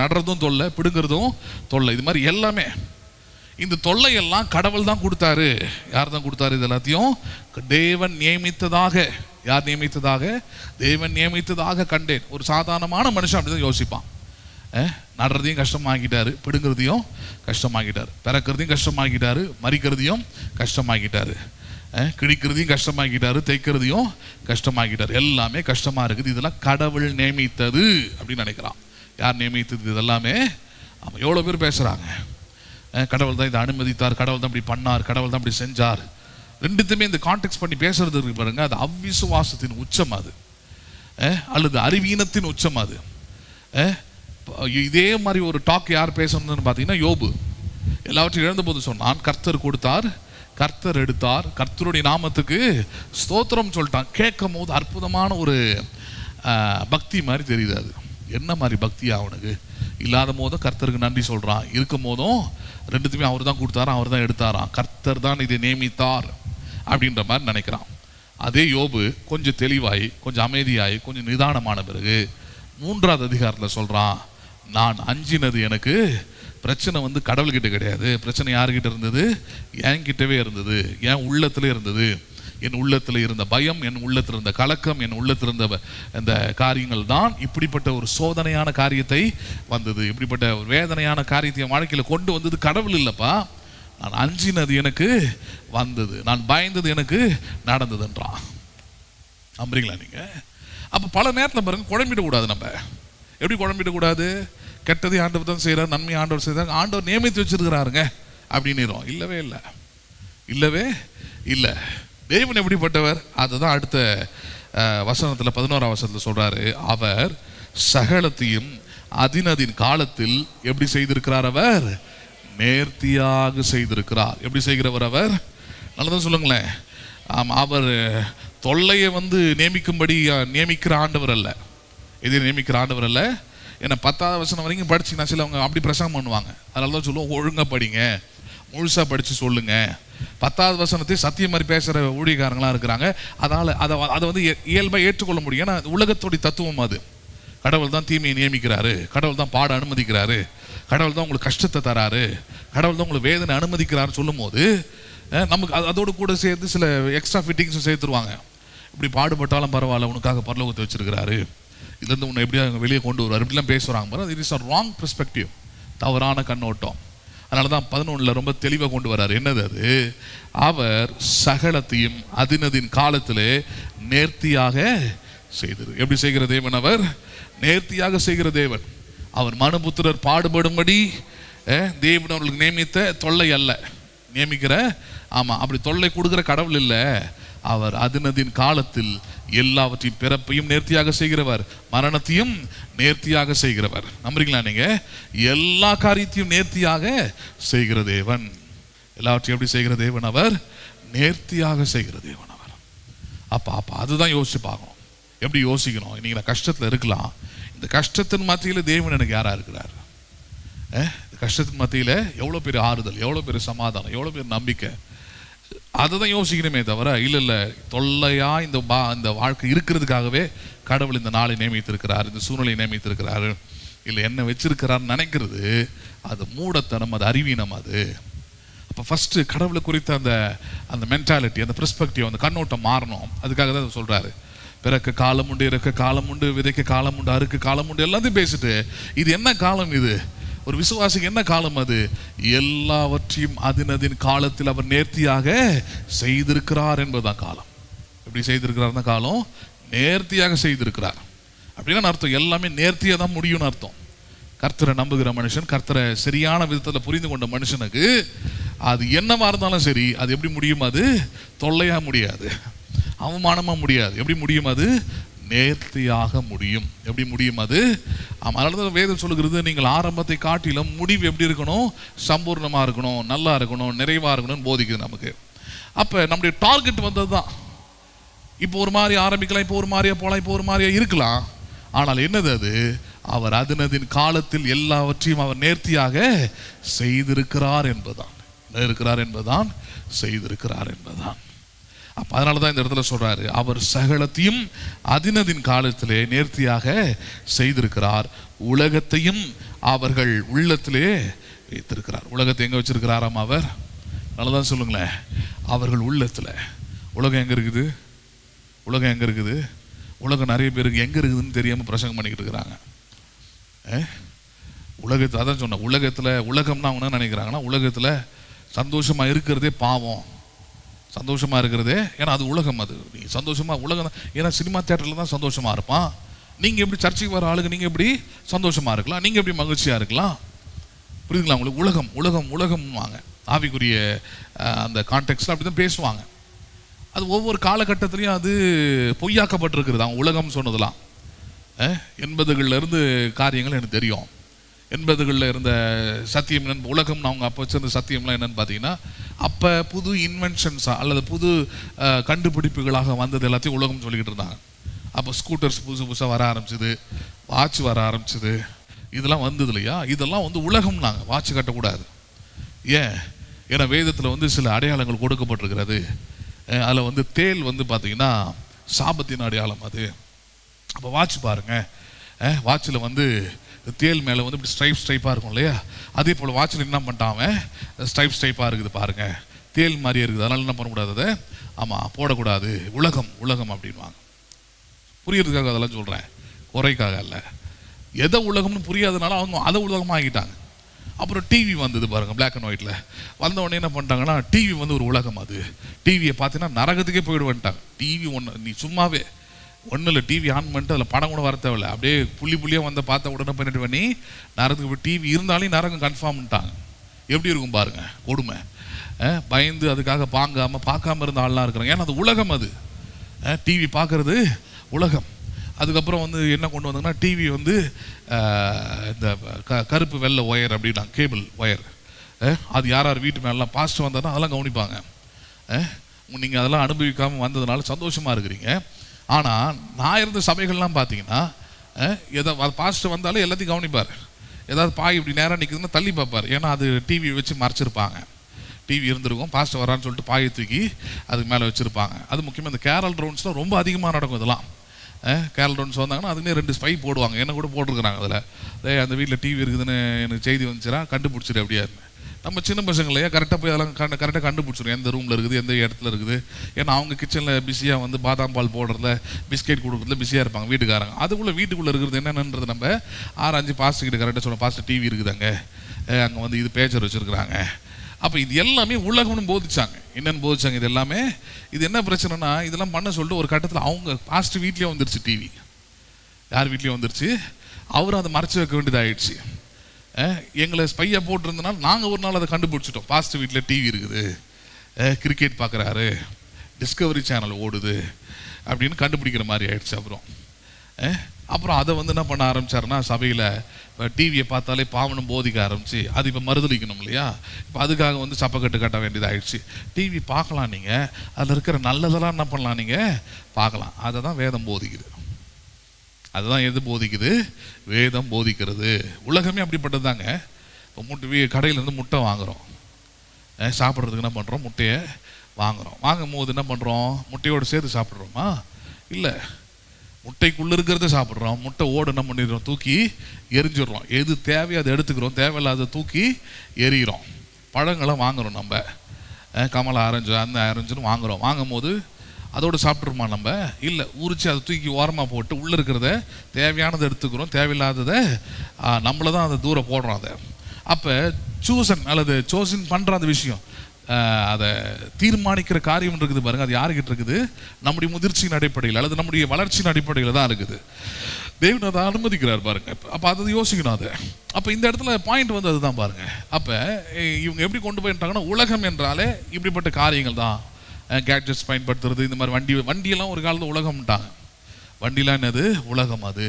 நடுறதும் தொல்லை, பிடுங்கிறதும் தொல்லை, இது மாதிரி எல்லாமே. இந்த தொல்லையெல்லாம் கடவுள் தான் கொடுத்தாரு. யார் தான் கொடுத்தாரு? இது எல்லாத்தையும் தேவன் நியமித்ததாக. யார் நியமித்ததாக? தேவன் நியமித்ததாக கண்டேன். ஒரு சாதாரணமான மனுஷன் அப்படிதான் யோசிப்பான். நடுறதையும் கஷ்டமாக்கிட்டாரு, பிடுங்கிறதையும் கஷ்டமாக்கிட்டாரு, பிறக்கிறதையும் கஷ்டமாக்கிட்டாரு, மறிக்கிறதையும் கஷ்டமாக்கிட்டாரு, கிழிக்கிறதையும் கஷ்டமாக்கிட்டாரு, தைக்கிறதையும் கஷ்டமாக்கிட்டாரு. எல்லாமே கஷ்டமா இருக்குது. இதெல்லாம் கடவுள் நியமித்தது அப்படின்னு நினைக்கிறான். யார் நியமித்தது? இதெல்லாமே அவன் எவ்வளோ பேர் பேசுகிறாங்க. கடவுள் தான் இதை அனுமதித்தார், கடவுள் தான் இப்படி பண்ணார், கடவுள் தான் இப்படி செஞ்சார். ரெண்டுத்துமே இந்த கான்டெக்ட் பண்ணி பேசுறது இருக்கு பாருங்க, அது அவ்விசுவாசத்தின் உச்சம் அது, அல்லது அறிவீனத்தின் உச்சம் அது. இதே மாதிரி ஒரு டாக் யார் பேசணும்னு பார்த்தீங்கன்னா யோபு. எல்லாவற்றையும் இழந்த போது சொன்னான், கர்த்தர் கொடுத்தார், கர்த்தர் எடுத்தார், கர்த்தருடைய நாமத்துக்கு ஸ்தோத்திரம் சொல்லிட்டான். கேட்கும் போது அற்புதமான ஒரு பக்தி மாதிரி தெரியுது. அது என்ன மாதிரி பக்தியா? அவனுக்கு இல்லாத போதும் கர்த்தருக்கு நன்றி சொல்கிறான், இருக்கும் போதும் ரெண்டுத்துமே அவர் தான் கொடுத்தாராம், அவர் தான் எடுத்தாராம், கர்த்தர் தான் இதை நியமித்தார் அப்படின்ற மாதிரி நினைக்கிறான். அதே யோபு கொஞ்சம் தெளிவாய், கொஞ்சம் அமைதியாய், கொஞ்சம் நிதானமான பிறகு 3ஆவது அதிகாரத்தில் சொல்கிறான், நான் அஞ்சினது எனக்கு பிரச்சனை வந்து கடவுள்கிட்ட கிடையாது, பிரச்சனை யார்கிட்ட இருந்தது? என்கிட்டவே இருந்தது, என் உள்ளத்துல இருந்தது. என் உள்ளத்தில் இருந்த பயம், என் உள்ளத்தில் இருந்த கலக்கம், என் உள்ளத்தில் இருந்த இந்த காரியங்கள் தான் இப்படிப்பட்ட ஒரு சோதனையான காரியத்தை வந்தது, இப்படிப்பட்ட ஒரு வேதனையான காரியத்தை என் வாழ்க்கையில் கொண்டு வந்தது கடவுள் இல்லைப்பா, நான் அஞ்சினது எனக்கு வந்தது, நான் பயந்தது எனக்கு நடந்ததுன்றான். நம்புறீங்களா நீங்க? அப்போ பல நேரத்தில் பாருங்க, குழம்பிடக்கூடாது. நம்ம எப்படி குழம்பிடக்கூடாது? கெட்டதை ஆண்டவர் தான் செய்கிறார், நன்மை ஆண்டவர் செய்கிறார், ஆண்டவர் நியமித்து வச்சிருக்கிறாருங்க அப்படின்னு. இல்லவே இல்லை, இல்லவே இல்லை. தேவன் எப்படிப்பட்டவர்? அதுதான் அடுத்த வசனத்தில் 11ஆம் வசனத்தில் சொல்றாரு. அவர் சகலத்தையும் அதினதின் காலத்தில் எப்படி செய்திருக்கிறார்? அவர் நேர்த்தியாக செய்திருக்கிறார். எப்படி செய்கிறவர் அவர்? நல்லதான் சொல்லுங்களேன். அவர் தொல்லையை நியமிக்கும்படி நியமிக்கிற ஆண்டவர் அல்ல, இதை நியமிக்கிற ஆண்டவர் அல்ல. ஏன்னா 10ஆவது வசனம் வரைக்கும் படிச்சுன்னா சிலவங்க அப்படி பிரசங்கம் பண்ணுவாங்க. அதனால தான் சொல்லுவோம், ஒழுங்காக படிங்க, முழுசாக படித்து சொல்லுங்க. 10ஆவது வசனத்தை சத்தியம் மாதிரி பேசுகிற ஊழியக்காரங்களாம் இருக்கிறாங்க. அதை இயல்பாக ஏற்றுக்கொள்ள முடியும். ஏன்னா உலகத்தோடைய தத்துவம் அது. கடவுள் தான் தீமையை நியமிக்கிறாரு, கடவுள் தான் பாட அனுமதிக்கிறாரு, கடவுள் தான் உங்களுக்கு கஷ்டத்தை தராரு, கடவுள் தான் உங்களுக்கு வேதனை அனுமதிக்கிறாருன்னு சொல்லும் போது நமக்கு அதோடு கூட சேர்த்து சில எக்ஸ்ட்ரா ஃபிட்டிங்ஸும் சேர்த்துருவாங்க. இப்படி பாடுபட்டாலும் பரவாயில்ல, உனக்காக பரலோகத்தை வச்சிருக்கிறாரு, இதுலேருந்து உன்னை எப்படியா வெளியே கொண்டு வருவார், இப்படிலாம் பேசுகிறாங்க பாரு. It is a wrong perspective, தவறான கண்ணோட்டம். அதனால தான் 11 ரொம்ப தெளிவாக கொண்டு வர்றாரு. என்னது அது? அவர் சகலத்தையும் அதினதின் காலத்திலே நேர்த்தியாக செய்தது. எப்படி செய்கிற தேவன்? அவர் நேர்த்தியாக செய்கிற தேவன். அவர் மனுபுத்திரர் பாடுபடும்படி தேவன் அவர்களுக்கு நியமித்த தொல்லை அல்ல, நியமிக்கிற அப்படி தொல்லை கொடுக்கிற கடவுள் இல்லை. அவர் அதினதின் காலத்தில் எல்லாவற்றையும் பிறப்பையும் நேர்த்தியாக செய்கிறவர், மரணத்தையும் நேர்த்தியாக செய்கிறவர். நம்புறீங்களா நீங்க? எல்லா காரியத்தையும் நேர்த்தியாக செய்கிற தேவன். எல்லாவற்றையும் எப்படி செய்கிற தேவன்? அவர் நேர்த்தியாக செய்கிற தேவன் அவர். அப்ப அதுதான் யோசிச்சு பார்க்கணும். எப்படி யோசிக்கணும்? இன்னைக்கு நான் கஷ்டத்தில் இருக்கலாம், இந்த கஷ்டத்தின் மத்தியில் தேவன் எனக்கு யாரா இருக்கிறார்? கஷ்டத்தின் மத்தியில் எவ்வளோ பெரிய ஆறுதல், எவ்வளோ பெரிய சமாதானம், எவ்வளோ பெரிய நம்பிக்கை, அதை தான் யோசிக்கணுமே தவிர இல்லை தொல்லையா இந்த வாழ்க்கை இருக்கிறதுக்காகவே கடவுள் இந்த நாளை நியமித்திருக்கிறார், இந்த சூழ்நிலையை நியமித்திருக்கிறாரு, இல்லை என்ன வச்சிருக்கிறார் நினைக்கிறது அது மூடத்தனம், அது அறிவீனம். அது அப்போ ஃபஸ்ட்டு கடவுளை குறித்த அந்த மென்டாலிட்டி, அந்த பெர்ஸ்பெக்டிவ், அந்த கண்ணோட்டம் மாறணும். அதுக்காக தான் சொல்கிறாரு, பிறக்க காலம் உண்டு, இறக்க காலம் உண்டு, விதைக்க காலம் உண்டு, அறுக்க காலம் உண்டு, எல்லாத்தையும் பேசிட்டு இது என்ன காலம்? இது ஒரு விசுவாசிக்கு என்ன காலம்? அது எல்லாவற்றையும் அதினதின் காலத்தில் அவர் நேர்த்தியாக செய்திருக்கிறார் என்பதுதான் காலம். எப்படி செய்திருக்கிறார்? காலம் நேர்த்தியாக செய்திருக்கிறார் அப்படின்னா அர்த்தம் எல்லாமே நேர்த்தியாக தான் முடியும்னு அர்த்தம். கர்த்தரை நம்புகிற மனுஷன், கர்த்தரை சரியான விதத்தில் புரிந்து கொண்ட மனுஷனுக்கு அது என்னவா இருந்தாலும் சரி, அது எப்படி முடியும்? அது தொல்லையா முடியாது, அவமானமா முடியாது. எப்படி முடியும்? அது நேர்த்தியாக முடியும். எப்படி முடியும்? அது அதனால தான் வேதம் சொல்லுகிறது, நீங்கள் ஆரம்பத்தை காட்டிலும் முடிவு எப்படி இருக்கணும்? சம்பூர்ணமாக இருக்கணும், நல்லா இருக்கணும், நிறைவாக இருக்கணும்னு போதிக்குது நமக்கு. அப்போ நம்முடைய டார்கெட் வந்தது தான். இப்போ ஒரு மாதிரி ஆரம்பிக்கலாம், இப்போ ஒரு மாதிரியா போகலாம், இப்போ ஒரு மாதிரியா இருக்கலாம். ஆனால் என்னது அது? அவர் அதினதின் காலத்தில் எல்லாவற்றையும் அவர் நேர்த்தியாக செய்திருக்கிறார் என்பதுதான். செய்திருக்கிறார் என்பதுதான். அப்போ அதனால தான் இந்த இடத்துல சொல்றாரு, அவர் சகலத்தையும் அதினதின் காலத்திலே நேர்த்தியாக செய்திருக்கிறார், உலகத்தையும் அவர்கள் உள்ளத்திலே வைத்திருக்கிறார். உலகத்தை எங்க வச்சிருக்கிறாராம் அவர்? நல்லதான் சொல்லுங்களேன், அவர்கள் உள்ளத்துல. உலகம் எங்க இருக்குது? உலகம் எங்க இருக்குது? உலகம் நிறைய பேருக்கு எங்க இருக்குதுன்னு தெரியாம பிரசங்கம் பண்ணிக்கிட்டு இருக்கிறாங்க. உலகத்தை அதான் சொன்ன, உலகம்னா அவங்க என்ன நினைக்கிறாங்கன்னா, உலகத்துல சந்தோஷமா இருக்கிறதே பாவம், சந்தோஷமா இருக்கிறதே. ஏன்னா அது உலகம், அது நீ சந்தோஷமா உலகம். ஏன்னா சினிமா தியேட்டர்ல தான் சந்தோஷமா இருப்பான். நீங்க எப்படி சர்ச்சைக்கு வர ஆளுங்க நீங்க எப்படி சந்தோஷமா இருக்கலாம்? நீங்க எப்படி மகிழ்ச்சியா இருக்கலாம்? புரியுதுங்களா உங்களுக்கு? உலகம் உலகம் உலகம் வாங்க, ஆவிக்குரிய அந்த கான்டெக்ட்ல அப்படிதான் பேசுவாங்க. அது ஒவ்வொரு காலகட்டத்திலையும் அது பொய்யாக்கப்பட்டிருக்கிறது. அவங்க உலகம் சொன்னதெல்லாம் 80களில் இருந்து காரியங்கள் எனக்கு தெரியும். 80களில் இருந்த சத்தியம் என்னன்னு, உலகம்னு அவங்க அப்போ வச்சிருந்த சத்தியம்லாம் என்னன்னு பார்த்தீங்கன்னா, அப்போ புது இன்வென்ஷன்ஸாக அல்லது புது கண்டுபிடிப்புகளாக வந்தது எல்லாத்தையும் உலகம் சொல்லிக்கிட்டு இருந்தாங்க. அப்போ ஸ்கூட்டர்ஸ் புதுசாக வர ஆரம்பிச்சுது, வாட்ச் வர ஆரம்பிச்சுது, இதெல்லாம் வந்தது இல்லையா? இதெல்லாம் உலகம்னாங்க. வாட்ச் கட்டக்கூடாது. ஏன்னா வேதத்தில் சில அடையாளங்கள் கொடுக்கப்பட்டிருக்கிறது. அதில் தேல் பார்த்தீங்கன்னா சாபத்தின் அடையாளம் அது. அப்போ வாட்ச் பாருங்க, வாட்சில் தேல் மேலே இப்படி ஸ்ட்ரைப்பாக இருக்கும் இல்லையா? அதே போல் வாட்சில் என்ன பண்ணிட்டான், ஸ்ட்ரைப்பாக இருக்குது பாருங்க, தேல் மாதிரியே இருக்குது, அதனால என்ன பண்ணக்கூடாது, அதை போடக்கூடாது. உலகம் அப்படின்வாங்க. புரியறதுக்காக அதெல்லாம் சொல்கிறேன், குறைக்காக அல்ல. எதை உலகம்னு புரியாதனால அவங்க அதை உலகமாக ஆகிட்டாங்க. அப்புறம் டிவி வந்தது பாருங்கள், பிளாக் அண்ட் ஒயிட்டில் வந்த உடனே என்ன பண்ணிட்டாங்கன்னா, டிவி வந்து ஒரு உலகம். அது டிவியை பார்த்தீங்கன்னா நரகத்துக்கே போயிடுவேன்ட்டாங்க. டிவி ஒன்று நீ சும்மாவே ஒன்றும் இல்லை, டிவி ஆன் பண்ணிட்டு அதில் படம் கூட வர தேவையில்லை, அப்படியே புள்ளியாக வந்து பார்த்த உடனே பண்ணிட்டு பண்ணி நரகத்துக்கு போய் டிவி இருந்தாலும் நரகம் கன்ஃபார்ம்ட்டாங்க. எப்படி இருக்கும் பாருங்கள் கொடுமை. பயந்து அதுக்காக பார்க்காம இருந்த ஆள்லாம் இருக்கிறாங்க. ஏன்னா அது உலகம், அது டிவி பார்க்குறது உலகம். அதுக்கப்புறம் வந்து என்ன கொண்டு வந்தாங்கன்னா, டிவி வந்து இந்த கருப்பு வெள்ளை ஒயர் அப்படின்னா கேபிள் ஒயர், அது யார் வீட்டு மேலாம் பாஸ்ட் வந்தாலும் அதெல்லாம் கவனிப்பாங்க. நீங்கள் அதெல்லாம் அனுபவிக்காமல் வந்ததுனால சந்தோஷமாக இருக்கிறீங்க. ஆனால் நான் இருந்த சபைகள்லாம் பார்த்தீங்கன்னா, பாஸ்ட் வந்தாலும் எல்லாத்தையும் கவனிப்பார். ஏதாவது பாய் இப்படி நேராக நிற்குதுன்னா தள்ளி பார்ப்பார். ஏன்னா அது டிவி வச்சு மறைச்சிருப்பாங்க. டிவி இருந்திருக்கும், பாஸ்ட் வரான்னு சொல்லிட்டு பாயை தூக்கி அதுக்கு மேலே வச்சுருப்பாங்க. அது முக்கியமாக இந்த கேரல் ரவுண்ட்ஸ்லாம் ரொம்ப அதிகமாக நடக்கும். இதெல்லாம் கேரல் ரவுண்ட்ஸ் வந்தாங்கன்னா அதுக்குன்னே 2 ஸ்பை போடுவாங்க. என்ன கூட போட்டிருக்கிறாங்க அதில், அந்த வீட்டில் டிவி இருக்குதுன்னு எனக்கு செய்தி வந்துச்சுன்னா கண்டுபிடிச்சிரு அப்படியா. நம்ம சின்ன பசங்களையா கரெக்டாக போய் அதெல்லாம் கரெக்டாக கண்டுபிடிச்சிடும் எந்த ரூமில் இருக்குது, எந்த இடத்துல இருக்குது. ஏன்னா அவங்க கிச்சனில் பிஸியாக வந்து பாதாம் பால் போடுறதுல, பிஸ்கெட் கொடுக்குறதுல பிஸியாக இருப்பாங்க வீட்டுக்காரங்க. அதுக்குள்ளே வீட்டுக்குள்ளே இருக்கிறது என்னென்னது நம்ம 6-5 பாஸ்ட்டுக்கிட்ட கரெக்டாக சொல்லுவோம், பாஸ்ட்டு டிவி இருக்குதாங்க, அங்கே வந்து இது பேச்சர் வச்சுருக்குறாங்க. அப்போ இது எல்லாமே உலகம்னு போதிச்சாங்க. என்னென்னு போதிச்சாங்க இது எல்லாமே. இது என்ன பிரச்சனைனா, இதெல்லாம் பண்ண சொல்லிட்டு ஒரு கட்டத்தில் அவங்க பாஸ்ட் வீட்லேயே வந்துருச்சு டிவி. யார் வீட்லேயும் வந்துருச்சு, அவரும் அதை மறைச்சி வைக்க வேண்டியதாகிடுச்சு. எங்களை ஸ்பையாக போட்டிருந்தனால நாங்கள் ஒரு நாள் அதை கண்டுபிடிச்சிட்டோம். பாஸ்ட் வீட்டில் டிவி இருக்குது, கிரிக்கெட் பார்க்குறாரு, டிஸ்கவரி சேனல் ஓடுது அப்படின்னு கண்டுபிடிக்கிற மாதிரி ஆயிடுச்சு. அப்புறம் அதை வந்து என்ன பண்ண ஆரம்பித்தாருன்னா, சபையில் இப்போ டிவியை பார்த்தாலே பாவனும் போதிக்க ஆரம்பிச்சு, அது இப்போ மறுதளிக்கணும் இல்லையா, இப்போ அதுக்காக வந்து சப்பக்கட்டு கட்ட வேண்டியதாகிடுச்சு. டிவி பார்க்கலாம் நீங்கள், அதில் இருக்கிற நல்லதெல்லாம் என்ன பண்ணலாம் நீங்கள் பார்க்கலாம். அதை தான் வேதம் போதிக்குது. அதுதான் எது போதிக்குது? வேதம் போதிக்கிறது. உலகமே அப்படிப்பட்டது தாங்க. இப்போ கடையிலேருந்து முட்டை வாங்குகிறோம், சாப்பிட்றதுக்கு என்ன பண்ணுறோம், முட்டையை வாங்குகிறோம். வாங்கும் போது என்ன பண்ணுறோம், முட்டையோடு சேர்த்து சாப்பிட்றோமா? இல்லை, முட்டைக்குள்ளே இருக்கிறத சாப்பிட்றோம். முட்டை ஓடு என்ன பண்ணிடுறோம், தூக்கி எரிஞ்சிடுறோம். எது தேவையோ அதை எடுத்துக்கிறோம், தேவையில்லாத தூக்கி எரிகிறோம். பழங்களை வாங்குகிறோம் நம்ம, கமலா ஆரஞ்சு அந்த ஆரஞ்சுன்னு வாங்குகிறோம். வாங்கும் போது அதோடு சாப்பிட்ருமா நம்ம? இல்லை, உரிச்சு அதை தூக்கி ஓரமாக போட்டு உள்ளே இருக்கிறத தேவையானதை எடுத்துக்கிறோம், தேவையில்லாததை நம்மளை தான் அதை தூரம் போடுறோம். அதை அப்போ சூசன் அல்லது சோசன் பண்ணுற அந்த விஷயம், அதை தீர்மானிக்கிற காரியம் இருக்குது பாருங்கள். அது யாருக்கிட்ட இருக்குது? நம்முடைய முதிர்ச்சியின் அடிப்படையில் அல்லது நம்முடைய வளர்ச்சியின் அடிப்படையில் தான் இருக்குது. தேவன் அதை அனுமதிக்கிறார் பாருங்க. அப்போ அதை யோசிக்கணும். அதை அப்போ இந்த இடத்துல பாயிண்ட் வந்து அதுதான் பாருங்க. அப்போ இவங்க எப்படி கொண்டு போயிட்டாங்கன்னா, உலகம் என்றாலே இப்படிப்பட்ட காரியங்கள் தான். கேட்ஜெட்ஸ் பயன்படுத்துறது, இந்த மாதிரி வண்டியெல்லாம் ஒரு காலத்தில் உலகம்ட்டாங்க. வண்டிலாம் என்னது? உலகம் அது.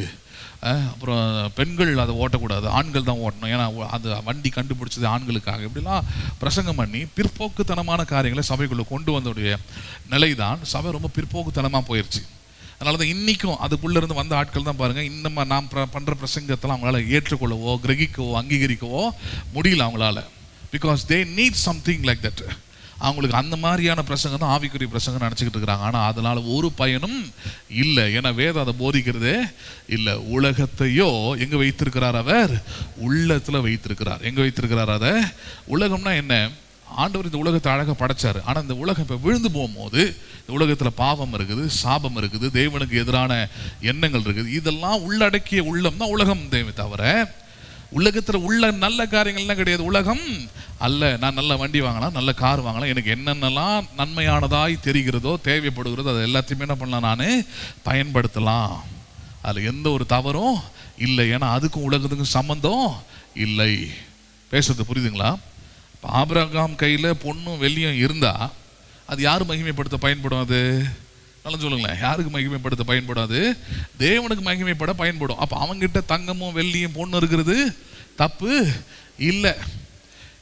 அப்புறம் பெண்கள் அதை ஓட்டக்கூடாது, ஆண்கள் தான் ஓட்டணும், ஏன்னா அது வண்டி கண்டுபிடிச்சது ஆண்களுக்காக. இப்படிலாம் பிரசங்கம் பண்ணி பிற்போக்குத்தனமான காரியங்களை சபைக்குள்ளே கொண்டு வந்தோடைய நிலை தான் சபை ரொம்ப பிற்போக்குத்தனமாக போயிடுச்சு. அதனால தான் இன்றைக்கும் அதுக்குள்ளேருந்து வந்த ஆட்கள் தான் பாருங்கள், இன்னும் நாம் பண்ணுற பிரசங்கத்தெல்லாம் அவங்களால ஏற்றுக்கொள்ளவோ கிரகிக்கவோ அங்கீகரிக்கவோ முடியல அவங்களால. Because they need something like that. அவங்களுக்கு அந்த மாதிரியான பிரசங்கம் தான் ஆவிக்குரிய பிரசங்கம் நினச்சிக்கிட்டு இருக்கிறாங்க. ஆனால் அதனால் ஒரு பயனும் இல்லை. ஏன்னா வேதம் அதை போதிக்கிறதே இல்லை. உலகத்தையோ எங்கே வைத்திருக்கிறார்? அவர் உள்ளத்தில் வைத்திருக்கிறார். எங்கே வைத்திருக்கிறார்? அதை உலகம்னா என்ன? ஆண்டவர் இந்த உலகத்தை அழகாக படைச்சார். ஆனால் இந்த உலகம் இப்போ விழுந்து போகும்போது இந்த உலகத்தில் பாவம் இருக்குது, சாபம் இருக்குது, தேவனுக்கு எதிரான எண்ணங்கள் இருக்குது. இதெல்லாம் உள்ளடக்கிய உள்ளம் தான் உலகம். தவிர உலகத்தில் உள்ள நல்ல காரியங்கள்லாம் கிடையாது. உலகம் அல்ல. நான் நல்ல வண்டி வாங்கலாம், நல்ல கார் வாங்கலாம், எனக்கு என்னென்னலாம் நன்மையானதாய் தெரிகிறதோ தேவைப்படுகிறதோ அதை எல்லாத்தையுமே என்ன பண்ணலாம், நான் பயன்படுத்தலாம். அதில் எந்த ஒரு தவறும் இல்லை. ஏன்னா அதுக்கும் உலகத்துக்கும் சம்பந்தம் இல்லை. பேசுறது புரியுதுங்களா? இப்போ ஆபிரகாம் கையில் பொண்ணும் வெள்ளியும் இருந்தால் அது யார் மகிமைப்படுத்த பயன்படும்? அது நல்லா சொல்லுங்களேன். யாருக்கு மகிமைப்படுத்த பயன்படாது? தேவனுக்கு மகிமைப்பட பயன்படும். அப்போ அவங்ககிட்ட தங்கமும் வெள்ளியும் பொண்ணு இருக்கிறது தப்பு இல்லை.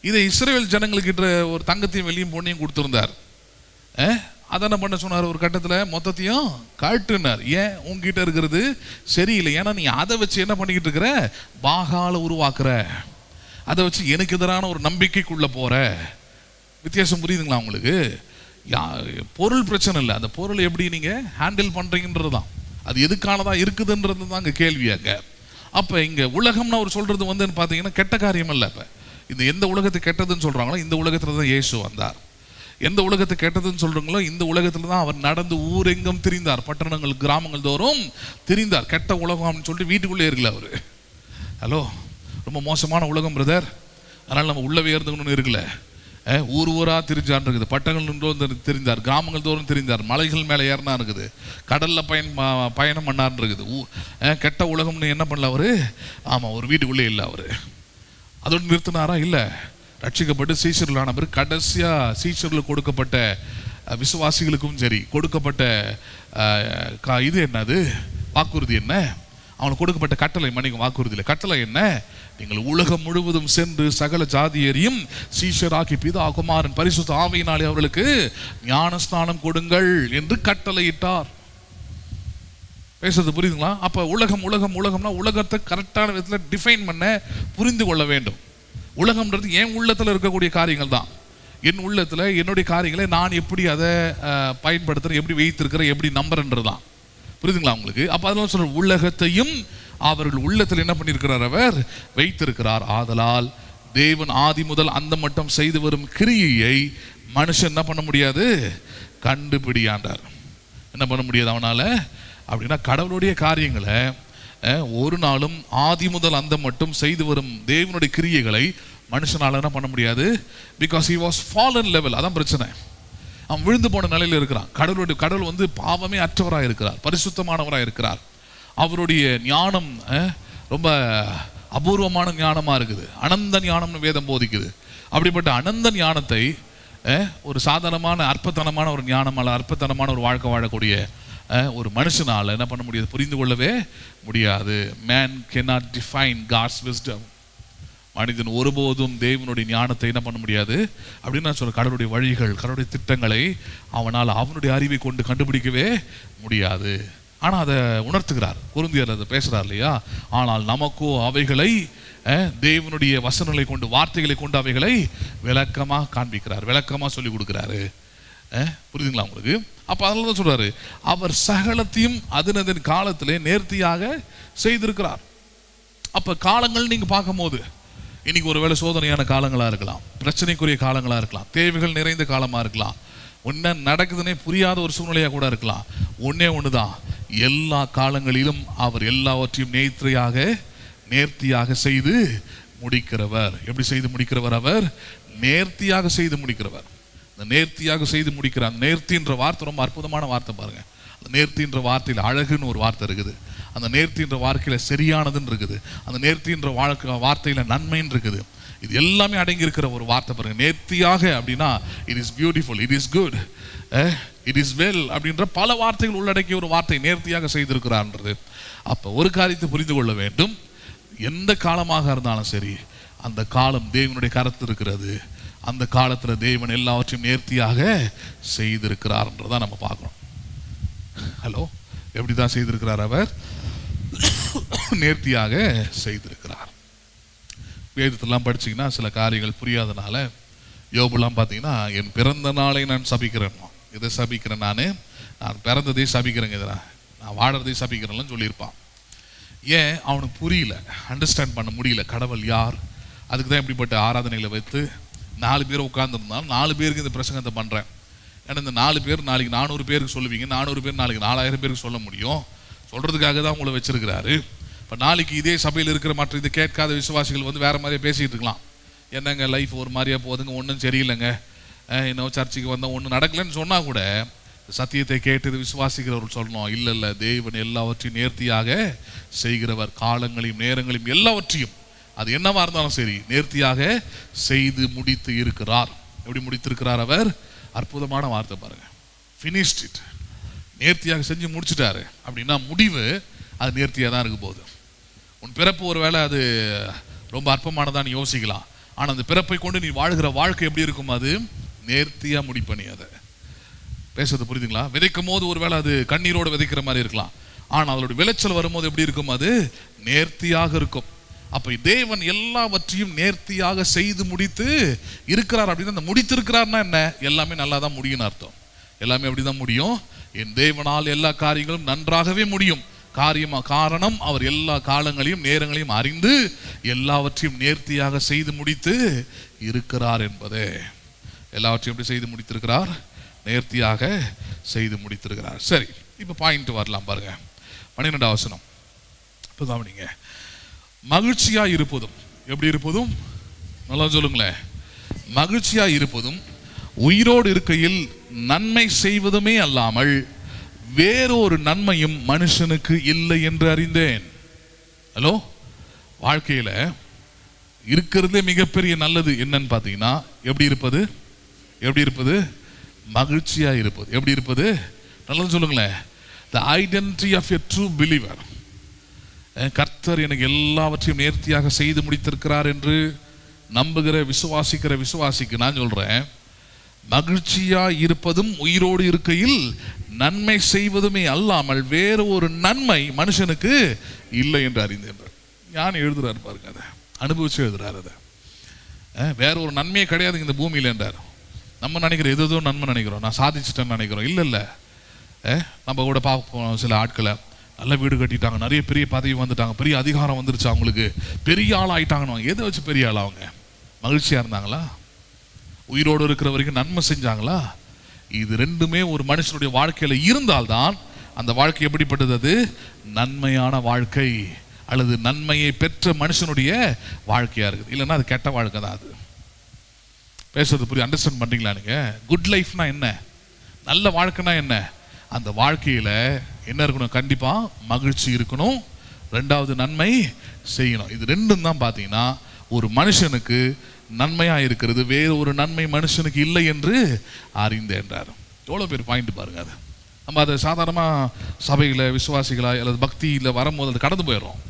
இதை இஸ்ரவேல் ஜனங்களுக்கிட்ட ஒரு தங்கத்தையும் வெள்ளியும் பொண்ணையும் கொடுத்துருந்தார். அதை என்ன பண்ண சொன்னார்? ஒரு கட்டத்தில் மொத்தத்தையும் காட்டுனார். ஏன்? உங்ககிட்ட இருக்கிறது சரியில்லை. ஏன்னா நீ அதை வச்சு என்ன பண்ணிக்கிட்டு இருக்கிற? பாகால உருவாக்குற. அதை வச்சு எனக்கு எதிரான ஒரு நம்பிக்கைக்குள்ளே போகிற. வித்தியாசம் புரியுதுங்களா உங்களுக்கு? பொருள் பிரச்சனை இல்லை, அந்த பொருள் எப்படி நீங்கள் ஹேண்டில் பண்ணுறீங்கன்றது தான். அது எதுக்கானதாக இருக்குதுன்றது தான் அங்கே கேள்வியாங்க. அப்போ இங்கே உலகம்னு அவர் சொல்கிறது வந்துன்னு பார்த்தீங்கன்னா கெட்ட காரியம் இல்லை. இப்போ இந்த எந்த உலகத்தை கெட்டதுன்னு சொல்கிறாங்களோ இந்த உலகத்தில் தான் இயேசு வந்தார். எந்த உலகத்தை கெட்டதுன்னு சொல்கிறீங்களோ இந்த உலகத்தில் தான் அவர் நடந்து ஊரெங்கும் திரிந்தார், பட்டணங்கள் கிராமங்கள் தோறும் திரிந்தார். கெட்ட உலகம் அப்படின்னு சொல்லிட்டு வீட்டுக்குள்ளே இருக்கல அவர். ஹலோ, ரொம்ப மோசமான உலகம் பிரதர், அதனால் நம்ம உள்ளவே இருந்துக்கணும்னு இருக்குல்ல. ஊர் ஊராக திரிஞ்சான் இருக்குது, பட்டங்கள் நின்று தெரிந்தார், கிராமங்கள் தோறும் தெரிந்தார், மலைகள் மேலே ஏறினா இருக்குது, கடலில் பயணம் பண்ணார்னு இருக்குது. கெட்ட உலகம்னு என்ன பண்ணல அவர்? ஆமாம், ஒரு வீட்டுக்குள்ளே இல்லை அவர். அதோடு நிறுத்தினாரா? இல்லை. ரட்சிக்கப்பட்டு சீஷர்களான பிறகு கடைசியாக சீஷர்களுக்கு கொடுக்கப்பட்ட விசுவாசிகளுக்கும் சரி கொடுக்கப்பட்ட இது என்னது வாக்குறுதி என்ன? அவனுக்கு கொடுக்கப்பட்ட கட்டளை, மன்னிக்கும் வாக்குறுதியில் கட்டளை என்ன? நீங்கள் உலகம் முழுவதும் சென்று சகல ஜாதியரையும் சீஷராக்கி பிதா குமாரன் பரிசுத்த ஆவியினாலே அவர்களுக்கு ஞான ஸ்நானம் கொடுங்கள் என்று கட்டளையிட்டார். பேசுறது புரியுதுங்களா? அப்ப உலகம் உலகம் உலகம்னா உலகத்தை கரெக்டான விதத்தில் டிஃபைன் பண்ண புரிந்து கொள்ள வேண்டும். உலகம்ன்றது என் உள்ளத்துல இருக்கக்கூடிய காரியங்கள் தான். என் உள்ளத்துல என்னுடைய காரியங்களை நான் எப்படி அதை பயன்படுத்துறேன், எப்படி வைத்திருக்கிறேன், எப்படி நம்புறேன்றது தான். புரியுதுங்களா உங்களுக்கு? அப்ப அதனால சொல்ற உலகத்தையும் அவர்கள் உள்ளத்தில் என்ன பண்ணியிருக்கிறார்? அவர் வைத்திருக்கிறார். ஆதலால் தேவன் ஆதி முதல் அந்த மட்டும் செய்து வரும் கிரியையை மனுஷன் என்ன பண்ண முடியாது? கண்டுபிடியாண்டார். என்ன பண்ண முடியாது அவனால? அப்படின்னா கடவுளுடைய காரியங்களை ஒரு நாளும் ஆதி முதல் அந்த மட்டும் செய்து வரும் தேவனுடைய கிரியைகளை மனுஷனால என்ன பண்ண முடியாது? Because he was fallen level. அதான் பிரச்சனை. அவன் விழுந்து போன நிலையில் இருக்கிறான். கடவுள் வந்து பாவமே அற்றவராக இருக்கிறார், பரிசுத்தமானவராக இருக்கிறார். அவருடைய ஞானம் ரொம்ப அபூர்வமான ஞானமா இருக்குது. அனந்த ஞானம்னு வேதம் போதிக்குது. அப்படிப்பட்ட அனந்த ஞானத்தை ஒரு சாதாரணமான அற்பத்தனமான ஒரு ஞானம் அல்ல, அற்பத்தனமான ஒரு வாழ்க்கை வாழக்கூடிய ஒரு மனுஷனால என்ன பண்ண முடியாது? புரிந்து கொள்ளவே முடியாது. Man cannot define God's wisdom. மனிதன் ஒருபோதும் தேவனுடைய ஞானத்தை என்ன பண்ண முடியாது அப்படின்னு நான் சொல்ற. கடவுளுடைய வழிகள், கடவுளுடைய திட்டங்களை அவனால் அவனுடைய அறிவை கொண்டு கண்டுபிடிக்கவே முடியாது. ஆனால் அதை உணர்த்துகிறார். கொரிந்தியர் அதை பேசுகிறார் இல்லையா? ஆனால் நமக்கோ அவைகளை தேவனுடைய வசனங்களை கொண்டு, வார்த்தைகளை கொண்டு அவைகளை விளக்கமாக காண்பிக்கிறார், விளக்கமாக சொல்லி கொடுக்குறாரு. புரியுதுங்களா உங்களுக்கு? அப்போ அதனால தான் சொல்றாரு, அவர் சகலத்தையும் அதனதன் காலத்திலே நேர்த்தியாக செய்திருக்கிறார். அப்போ காலங்கள் நீங்கள் பார்க்கும்போது இன்னைக்கு ஒருவேளை சோதனையான காலங்களாக இருக்கலாம், பிரச்சனைக்குரிய காலங்களாக இருக்கலாம், தேவைகள் நிறைந்த காலமாக இருக்கலாம், ஒன்ன நடக்குதுன்னே புரியாத ஒரு சூழ்நிலையாக கூட இருக்கலாம். ஒன்னே ஒன்று தான், எல்லா காலங்களிலும் அவர் எல்லாவற்றையும் நேர்த்தியாக செய்து முடிக்கிறவர். எப்படி செய்து முடிக்கிறவர்? அவர் நேர்த்தியாக செய்து முடிக்கிறவர். அந்த நேர்த்தியாக செய்து முடிக்கிற அந்த நேர்த்தின்ற வார்த்தை ரொம்ப அற்புதமான வார்த்தை பாருங்க. அந்த நேர்த்தின்ற வார்த்தையில் அழகுன்னு ஒரு வார்த்தை இருக்குது, அந்த நேர்த்தின்ற வார்த்தையில சரியானதுன்னு இருக்குது, அந்த நேர்த்தின்ற வார்த்தையில நன்மைன்னு இருக்குது. இது எல்லாமே அடங்கி இருக்கிற ஒரு வார்த்தை பாருங்க. நேர்த்தியாக அப்படின்னா it is beautiful, it is good, it is well அப்படின்ற பல வார்த்தைகள் உள்ளடக்கிய ஒரு வார்த்தை நேர்த்தியாக செய்திருக்கிறார்ன்றது. அப்போ ஒரு காரியத்தை புரிந்து கொள்ள வேண்டும், எந்த காலமாக இருந்தாலும் சரி அந்த காலம் தேவனுடைய கருத்து இருக்கிறது. அந்த காலத்தில் தேவன் எல்லாவற்றையும் நேர்த்தியாக செய்திருக்கிறார்ன்றதான் நம்ம பார்க்கணும். ஹலோ, எப்படி தான் செய்திருக்கிறார்? அவர் நேர்த்தியாக செய்திருக்கிறார். வேதத்தெல்லாம் படிச்சிங்கன்னா சில காரியங்கள் புரியாதனால யோபுலாம் பார்த்தீங்கன்னா, என் பிறந்த நாளை நான் சபிக்கிறேன், இதை சபிக்கிறேன், நான் பிறந்ததை சபிக்கிறேங்க, இதை நான் வாழறதை சபிக்கிறேன்லாம் சொல்லியிருப்பான். ஏன்? அவனுக்கு புரியல, அண்டர்ஸ்டாண்ட் பண்ண முடியல கடவுள் யார். அதுக்கு தான் இப்படிப்பட்ட ஆராதனைகளை வைத்து 4 பேர் உட்கார்ந்துருந்தாலும் 4 பேருக்கு இந்த பிரசங்கத்தை பண்ணுறேன். ஏன்னா இந்த 4 பேர் நாளைக்கு 400 பேருக்கு சொல்லுவீங்க, 400 பேர் நாளைக்கு 4000 பேருக்கு சொல்ல முடியும். சொல்கிறதுக்காக தான் உங்களை வச்சிருக்கிறாரு. இப்போ நாளைக்கு இதே சபையில் இருக்கிற மற்ற இது கேட்காத விசுவாசிகள் வந்து வேறு மாதிரியே பேசிகிட்டு இருக்கலாம். என்னங்க லைஃப் ஒரு மாதிரியா போகுதுங்க, ஒன்றும் சரியில்லைங்க, இன்னும் சர்ச்சுக்கு வந்தால் ஒன்றும் நடக்கலைன்னு சொன்னால் கூட சத்தியத்தை கேட்டு விசுவாசிக்கிறவர்கள் சொல்லணும், இல்லை தேவன் எல்லாவற்றையும் நேர்த்தியாக செய்கிறவர், காலங்களையும் நேரங்களையும் எல்லாவற்றையும் அது என்னவா இருந்தாலும் சரி நேர்த்தியாக செய்து முடித்து இருக்கிறார். எப்படி முடித்திருக்கிறார்? அவர் அற்புதமான வார்த்தை பாருங்க, finished it. நேர்த்தியாக செஞ்சு முடிச்சுட்டாரு அப்படின்னா முடிவு அது நேர்த்தியாக தான் இருக்க போகுது. உன் பிறப்பு ஒரு வேளை அது ரொம்ப அற்பமானதான்னு யோசிக்கலாம், ஆனால் அந்த பிறப்பை கொண்டு நீ வாழ்கிற வாழ்க்கை எப்படி இருக்கும்? அது நேர்த்தியாக முடிப்பணி. அதை பேசுறது புரியுதுங்களா? விதைக்கும் போது ஒரு வேளை அது கண்ணீரோடு விதைக்கிற மாதிரி இருக்கலாம், ஆனால் அதோட விளைச்சல் வரும்போது எப்படி இருக்கும்? அது நேர்த்தியாக இருக்கும். அப்ப தேவன் எல்லாவற்றையும் நேர்த்தியாக செய்து முடித்து இருக்கிறார். அப்படின்னு அந்த முடித்திருக்கிறார்னா என்ன? எல்லாமே நல்லா தான் முடியும் அர்த்தம். எல்லாமே அப்படிதான் முடியும். என் தேவனால் எல்லா காரியங்களும் நன்றாகவே முடியும். காரணம் அவர் எல்லா காலங்களையும் நேரங்களையும் அறிந்து எல்லாவற்றையும் நேர்த்தியாக செய்து முடித்து இருக்கிறார் என்பதே. எல்லாவற்றையும் எப்படி செய்து முடித்திருக்கிறார்? நேர்த்தியாக செய்து முடித்திருக்கிறார். சரி, இப்ப பாயிண்ட் வரலாம் பாருங்க. 12வது வசனம். இப்ப கவனிங்க. மகிழ்ச்சியா இருப்பதும் எப்படி இருப்பதும்? நல்லா சொல்லுங்களேன். மகிழ்ச்சியா இருப்பதும் உயிரோடு இருக்கையில் நன்மை செய்வதுமே அல்லாமல் வேறொரு நன்மையும் மனுஷனுக்கு இல்லை என்று அறிந்தேன். ஹலோ, வாழ்க்கையில இருக்கிறதே மிகப்பெரிய நல்லது என்னன்னு பார்த்தீங்கன்னா எப்படி இருப்பது? எப்படி இருப்பது? மகிழ்ச்சியா இருப்பது. எப்படி இருப்பது? நல்லா சொல்லுங்களேன். The identity of a true believer. கர்த்தர் எனக்கு எல்லாவற்றையும் நேர்த்தியாக செய்து முடித்திருக்கிறார் என்று நம்புகிற விசுவாசிக்கு நான் சொல்றேன், மகிழ்ச்சியா இருப்பதும் உயிரோடு இருக்கையில் நன்மை செய்வதுமே அல்லாமல் வேறு ஒரு நன்மை மனுஷனுக்கு இல்லை என்று அறிந்தேன். ஞானி எழுதுறாரு பாருங்க, அதை அனுபவிச்சு எழுதுறாரு. அதை வேற ஒரு நன்மையே கிடையாது இந்த பூமியில் என்றார். நம்ம நினைக்கிறோம் எதோ நன்மை நினைக்கிறோம், நான் சாதிச்சிட்டேன்னு நினைக்கிறோம். இல்லை, நம்ம கூட பார்ப்போம் சில ஆட்களை நல்ல வீடு கட்டிட்டாங்க, நிறைய பெரிய பதவி வந்துட்டாங்க, பெரிய அதிகாரம் வந்துருச்சு, அவங்களுக்கு பெரிய ஆள் ஆயிட்டாங்கன்னு. எதை வச்சு பெரிய ஆள்? அவங்க மகிழ்ச்சியா இருந்தாங்களா? உயிரோடு இருக்கிற வரைக்கும் நன்மை செஞ்சாங்களா? இது ரெண்டுமே ஒரு மனுஷனுடைய வாழ்க்கையில இருந்தால்தான் அந்த வாழ்க்கை எப்படிப்பட்டது? அது நன்மையான வாழ்க்கை அல்லது நன்மையை பெற்ற மனுஷனுடைய வாழ்க்கையா இருக்குது. இல்லைன்னா அது கெட்ட வாழ்க்கை தான். அது பேசுறது புரியும், அண்டர்ஸ்டாண்ட் பண்றீங்களா நீங்க? குட் லைஃப்னா என்ன? நல்ல வாழ்க்கைனா என்ன? அந்த வாழ்க்கையில என்ன இருக்கணும்? கண்டிப்பா மகிழ்ச்சி இருக்கணும், ரெண்டாவது நன்மை செய்யணும். இது ரெண்டும் தான் பார்த்தீங்கன்னா ஒரு மனுஷனுக்கு நன்மையா இருக்கிறது. வேறு ஒரு நன்மை மனுஷனுக்கு இல்லை என்று அறிந்தேன்றார். எவ்வளோ பேர் பாயிண்ட் பாருங்க. அது நம்ம அதை சாதாரணமாக சபையில் விசுவாசிகளா அல்லது பக்தியில் வரும்போது அது கடந்து போயிடும்.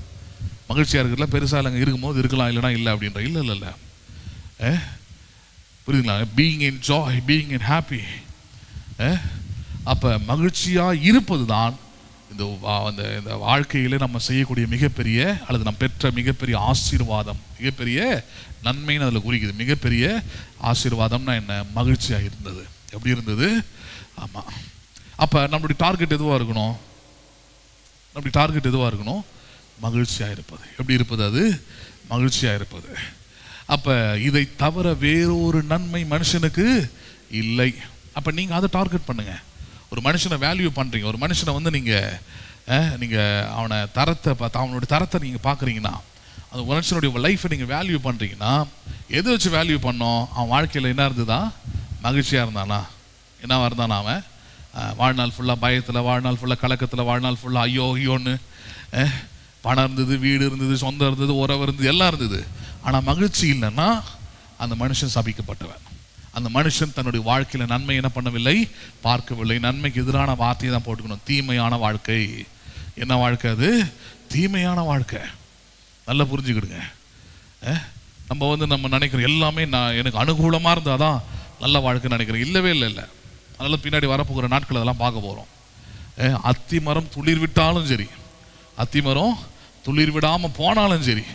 மகிழ்ச்சியாக இருக்கிறதுல பெருசாக இல்லைங்க, இருக்கும்போது இருக்கலாம், இல்லைனா இல்லை அப்படின்ற. இல்லை புரியுதுங்களா? Being in Joy, being in happy. அப்போ மகிழ்ச்சியாக இருப்பது தான் இந்த வாழ்க்கையில நம்ம செய்யக்கூடிய மிகப்பெரிய அல்லது நம்ம பெற்ற மிகப்பெரிய ஆசீர்வாதம், மிகப்பெரிய நன்மைன்னு அதில் குறிக்குது. மிகப்பெரிய ஆசீர்வாதம்னா என்ன? மகிழ்ச்சியாக இருந்தது. எப்படி இருந்தது? ஆமாம். அப்போ நம்மளுடைய டார்கெட் எதுவாக இருக்கணும்? நம்முடைய டார்கெட் எதுவாக இருக்கணும்? மகிழ்ச்சியாக இருப்பது. எப்படி இருப்பது? அது மகிழ்ச்சியாக இருப்பது. அப்போ இதை தவிர வேறொரு நன்மை மனுஷனுக்கு இல்லை. அப்போ நீங்கள் அதை டார்கெட் பண்ணுங்க. ஒரு மனுஷனை வேல்யூ பண்ணுறீங்க, ஒரு மனுஷனை நீங்கள் அவனை தரத்தை பார்த்து அவனுடைய தரத்தை நீங்கள் பார்க்குறீங்கன்னா, அந்த மனுஷனுடைய லைஃப்பை நீங்கள் வேல்யூ பண்ணுறீங்கன்னா, எதை வச்சு வேல்யூ பண்ணோம்? அவன் வாழ்க்கையில் என்ன இருந்ததா? மகிழ்ச்சியாக இருந்தானா? என்னவா இருந்தானா? அவன் வாழ்நாள் ஃபுல்லாக பயத்தில், வாழ்நாள் ஃபுல்லாக கலக்கத்தில், வாழ்நாள் ஃபுல்லாக ஐயோன்னு பணம் இருந்தது, வீடு இருந்தது, சொந்தம் இருந்தது, உறவு இருந்தது, எல்லாம் இருந்தது. ஆனால் மகிழ்ச்சி இல்லைன்னா அந்த மனுஷன் சபிக்கப்பட்டவன். அந்த மனுஷன் தன்னுடைய வாழ்க்கையில நன்மை என்ன பண்ணவில்லை? பார்க்கவில்லை. நன்மைக்கு எதிரான வார்த்தையை தான் போட்டுக்கணும். தீமையான வாழ்க்கை. என்ன வாழ்க்கை அது? தீமையான வாழ்க்கை. நல்லா புரிஞ்சுக்கிடுங்க. நம்ம நினைக்கிறோம் எல்லாமே எனக்கு அனுகூலமாக இருந்தாதான் நல்ல வாழ்க்கைன்னு நினைக்கிறேன். இல்லவே இல்லை. அதனால பின்னாடி வரப்போகிற நாட்கள் அதெல்லாம் பார்க்க போகிறோம். அத்திமரம் துளிர் விட்டாலும் சரி, அத்திமரம் துளிர் விடாமல் போனாலும் சரி,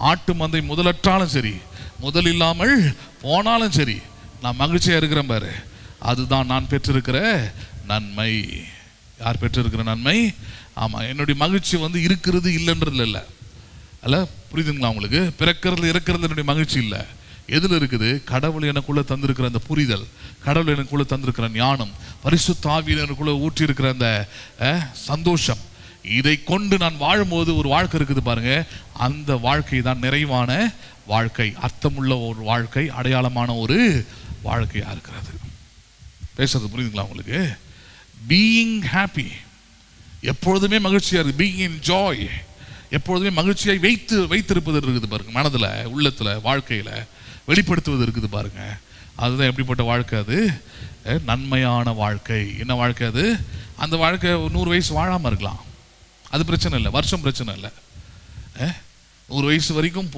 ஆட்டு மந்தை முதலற்றாலும் சரி, முதல் இல்லாமல் போனாலும் சரி, நான் மகிழ்ச்சியாக இருக்கிறேன் பாரு, அதுதான் நான் பெற்றிருக்கிற நன்மை. யார் பெற்றிருக்கிற நன்மை? ஆமாம், என்னுடைய மகிழ்ச்சி இருக்கிறது இல்லைன்றது இல்லை. அல்ல, புரியுதுங்களா உங்களுக்கு? பிறக்கிறது இறக்கிறது என்னுடைய மகிழ்ச்சி இல்லை. எதில் இருக்குது? கடவுள் எனக்குள்ளே தந்திருக்கிற அந்த புரிதல், கடவுள் எனக்குள்ளே தந்திருக்கிற ஞானம், பரிசுத்த ஆவியில் எனக்குள்ளே ஊற்றி இருக்கிற அந்த சந்தோஷம், இதை கொண்டு நான் வாழும்போது ஒரு வாழ்க்கை இருக்குது பாருங்க. அந்த வாழ்க்கை தான் நிறைவான வாழ்க்கை, அர்த்தமுள்ள ஒரு வாழ்க்கை, அடையாளமான ஒரு வாழ்க்கையா இருக்கிறது. பேசுறது புரியுதுங்களா உங்களுக்கு? பீயிங் ஹாப்பி, எப்பொழுதுமே மகிழ்ச்சியா இருக்கு. பீயிங் இன் ஜாய், எப்பொழுதுமே மகிழ்ச்சியாய் வைத்திருப்பது இருக்குது பாருங்க. மனதில், உள்ளத்துல, வாழ்க்கையில வெளிப்படுத்துவது இருக்குது பாருங்க. அதுதான் எப்படிப்பட்ட வாழ்க்கை? அது நன்மையான வாழ்க்கை. என்ன வாழ்க்கை அது? அந்த வாழ்க்கை 100 வயசு வாழாம இருக்கலாம், அது பிரச்சனை இல்லை. வருஷம் பிரச்சனை இல்லை. 100 வயசு வரைக்கும்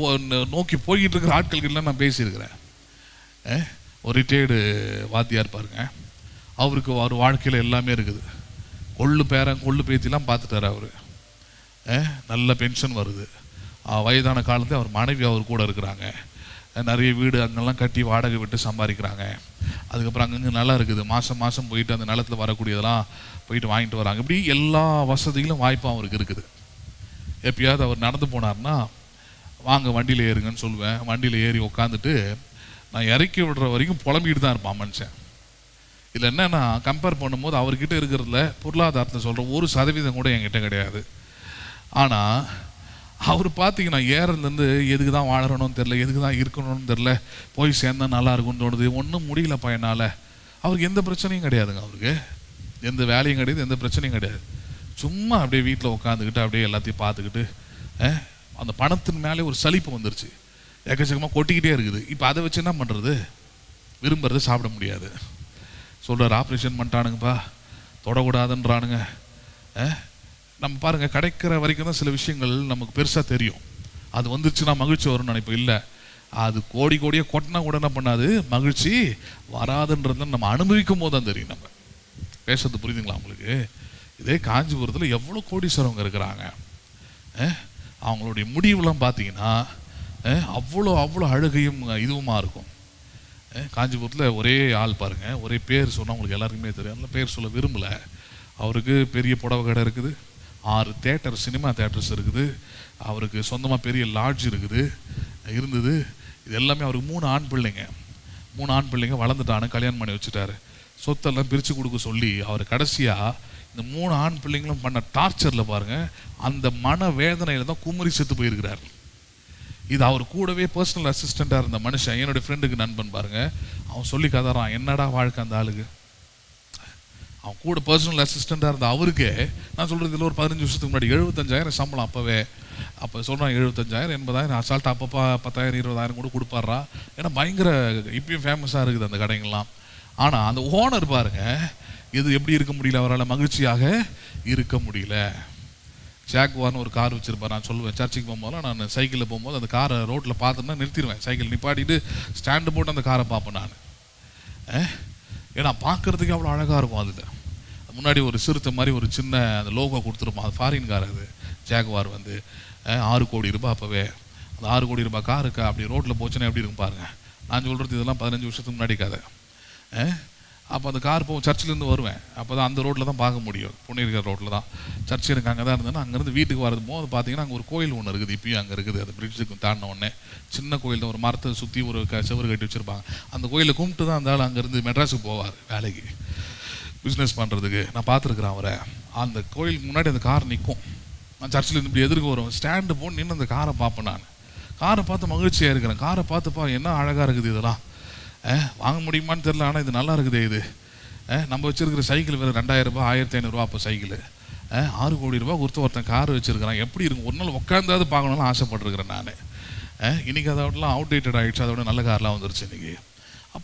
நோக்கி போய்கிட்டு இருக்கிற ஆட்களுக்கு நான் பேசியிருக்கிறேன். ஒரு ரிட்டையர்டு வாத்தியார் பாருங்க, அவருக்கு ஒரு வாழ்க்கையில் எல்லாமே இருக்குது. கொள்ளு பேரன் கொள்ளு பேத்திலாம் பார்த்துட்டாரு அவர். நல்ல பென்ஷன் வருது. வயதான காலத்தில் அவர் மனைவி அவர் கூட இருக்கிறாங்க. நிறைய வீடு அங்கெல்லாம் கட்டி வாடகை விட்டு சம்பாதிக்கிறாங்க. அதுக்கப்புறம் அங்கங்கே நிலம் இருக்குது. மாதம் மாதம் போயிட்டு அந்த நிலத்தில் வரக்கூடியதெல்லாம் போயிட்டு வாங்கிட்டு வராங்க. இப்படி எல்லா வசதிகளும் வாய்ப்பும் அவருக்கு இருக்குது. எப்பயாவது அவர் நடந்து போனார்னா, வாங்க வண்டியில் ஏறுங்கன்னு சொல்லுவேன். வண்டியில் ஏறி உக்காந்துட்டு நான் இறக்கி விடுற வரைக்கும் புலம்பிக்கிட்டு தான் இருப்பான் மனுஷன். இதில் என்னன்னா, கம்பேர் பண்ணும்போது அவர்கிட்ட இருக்கிறதுல பொருளாதாரத்தை சொல்கிற 1% கூட என்கிட்ட கிடையாது. ஆனால் அவர் பார்த்தீங்கன்னா ஏறதுலேருந்து எதுக்கு தான் வாழறணும்னு தெரில, எதுக்கு தான் இருக்கணும்னு தெரில, போய் சேர்ந்தா நல்லா இருக்கும்னு தோணுது, ஒன்றும் முடியலப்பா என்னால். அவருக்கு எந்த பிரச்சனையும் கிடையாதுங்க, அவருக்கு எந்த வேலையும் கிடையாது, எந்த பிரச்சனையும் கிடையாது. சும்மா அப்படியே வீட்டில் உட்காந்துக்கிட்டு அப்படியே எல்லாத்தையும் பார்த்துக்கிட்டு அந்த பணத்தின் மேலே ஒரு சலிப்பு வந்துருச்சு, எக்கச்சக்கமாக கொட்டிக்கிட்டே இருக்குது. இப்போ அதை வச்சு என்ன பண்ணுறது? விரும்புறது சாப்பிட முடியாது. சொல்கிறார் ஆப்ரேஷன் பண்ணிட்டானுங்கப்பா, தொடக்கூடாதுன்றானுங்க. நம்ம பாருங்கள், கிடைக்கிற வரைக்கும் தான் சில விஷயங்கள் நமக்கு பெருசாக தெரியும். அது வந்துச்சுன்னா மகிழ்ச்சி வரும்னு நினைப்போம். இல்லை, அது கோடி கோடியாக கொட்டினா கூட என்ன பண்ணாது, மகிழ்ச்சி வராதுன்றத நம்ம அனுபவிக்கும் போது தான் தெரியும். நம்ம பேசுறது புரியுதுங்களா உங்களுக்கு? இதே காஞ்சிபுரத்தில் எவ்வளோ கோடீஸ்வரவங்க இருக்கிறாங்க. அவங்களுடைய முடிவுலாம் பார்த்தீங்கன்னா அவ்வளோ அவ்வளோ அழுகையும் இதுவுமா இருக்கும். காஞ்சிபுரத்தில் ஒரே ஆள் பாருங்கள், ஒரே பேர் சொன்னால் உங்களுக்கு எல்லாருக்குமே தெரியும். அதெல்லாம் பேர் சொல்ல விரும்பலை. அவருக்கு பெரிய புடவை கடை இருக்குது, 6 தேட்டர் சினிமா தேட்டர்ஸ் இருக்குது, அவருக்கு சொந்தமாக பெரிய லாட்ஜ் இருந்தது. இது எல்லாமே அவருக்கு 3 ஆண் பிள்ளைங்க. 3 ஆண் பிள்ளைங்க வளர்ந்துட்டானு கல்யாணம் பண்ணி வச்சுட்டாரு. சொத்தெல்லாம் பிரித்து கொடுக்க சொல்லி அவர் கடைசியாக இந்த 3 ஆண் பிள்ளைங்களும் பண்ண டார்ச்சரில் பாருங்கள், அந்த மன வேதனையில் தான் குமரி செத்து போயிருக்கிறார். இது அவர் கூடவே பர்சனல் அசிஸ்டண்ட்டாக இருந்த மனுஷன், என்னுடைய ஃப்ரெண்டுக்கு நண்பன் பாருங்கள், அவன் சொல்லி கதறான், என்னடா வாழ்க்கை அந்த ஆளுக்கு. அவன் கூட பர்சனல் அசிஸ்டண்ட்டாக இருந்த அவருக்கே நான் சொல்கிறது இதில் ஒரு 15 வருஷத்துக்கு முன்னாடி 75,000 சம்பளம். அப்போ சொல்கிறான் 75,000 80,000 அசால்ட்டாக அப்பப்போ 10,000 20,000 கூட கொடுப்பாட்றா. ஏன்னா பயங்கர இப்பயும் ஃபேமஸாக இருக்குது அந்த கடைங்கள்லாம். ஆனால் அந்த ஓனர் பாருங்கள், இது எப்படி இருக்க முடியல, அவரால் மகிழ்ச்சியாக இருக்க முடியல. ஜாக்வார்னு ஒரு கார் வச்சுருப்பார். நான் சொல்லுவேன், சர்ச்சுக்கு போகும்போது நான் சைக்கிளில் போகும்போது அந்த காரை ரோட்டில் பார்த்துன்னா நிறுத்திடுவேன், சைக்கிள் நிப்பாட்டிட்டு ஸ்டாண்டு போட்டு அந்த காரை பார்ப்பேன் நான். ஏன்னா பார்க்குறதுக்கு அவ்வளோ அழகாக இருக்கும். அதில் முன்னாடி ஒரு சிறுத்தை மாதிரி ஒரு சின்ன அந்த லோகோ கொடுத்துருப்போம். அது ஃபாரின் கார், அது ஜாக்வார் 6 கோடி ரூபாய். அப்போவே அந்த 6 கோடி ரூபாய் காருக்கு அப்படி ரோட்டில் போச்சுன்னா எப்படி இருக்கும் பாருங்கள். நான் சொல்கிறது இதெல்லாம் 15 வருஷத்துக்கு முன்னாடி கதை. அப்போ அந்த கார் போகும், சர்ச்சிலேருந்து வருவேன், அப்போ தான் அந்த ரோட்டில் தான் பார்க்க முடியும், புண்ணியிருக்கிற ரோட்டில் தான். சர்ச் எனக்கு அங்கே தான் இருந்ததுன்னா அங்கேருந்து வீட்டுக்கு வரது போது பார்த்தீங்கன்னா அங்கே ஒரு கோயில் ஒன்று இருக்குது, இப்பயும் அங்கே இருக்குது. அது பிரிட்ஜுக்கு தாண்டின உடனே சின்ன கோயில் தான், ஒரு மரத்தை சுற்றி ஒரு செவரு கட்டி வச்சுருப்பாங்க. அந்த கோயிலை கும்பிட்டு தான் அந்த ஆள் அங்கேருந்து மெட்ராஸுக்கு போவார் வேலைக்கு, பிஸ்னஸ் பண்ணுறதுக்கு. நான் பார்த்துருக்குறேன் அவரை. அந்த கோயிலுக்கு முன்னாடி அந்த கார் நிற்கும், நான் சர்ச்சிலேருந்து இப்படி எதிர்க்க வருவேன், ஸ்டாண்டு போட்டு நின்று அந்த காரை பார்ப்பேன். நான் காரை பார்த்து மகிழ்ச்சியாக இருக்கிறேன். காரை பார்த்துப்பா என்ன அழகாக இருக்குது, இதெல்லாம் வாங்க முடியுமான்னு தெரில, ஆனால் இது நல்லா இருக்குது. இது நம்ம வச்சுருக்கிற சைக்கிள் வேறு 2,000 ரூபாய் 1,500 அப்போ சைக்கிள். 6 கோடி ரூபாய் கொடுத்து ஒருத்தன் கார் வச்சுருக்கிறான். எப்படி இருக்கும், ஒரு நாள் உட்காந்தாது பார்க்கணும்னு ஆசைப்பட்டுருக்கிறேன் நான். இன்றைக்கி அதோடலாம் அவுடேட்டட் ஆகிடுச்சு, அதோட நல்ல கார்லாம் வந்துருச்சு இன்றைக்கி.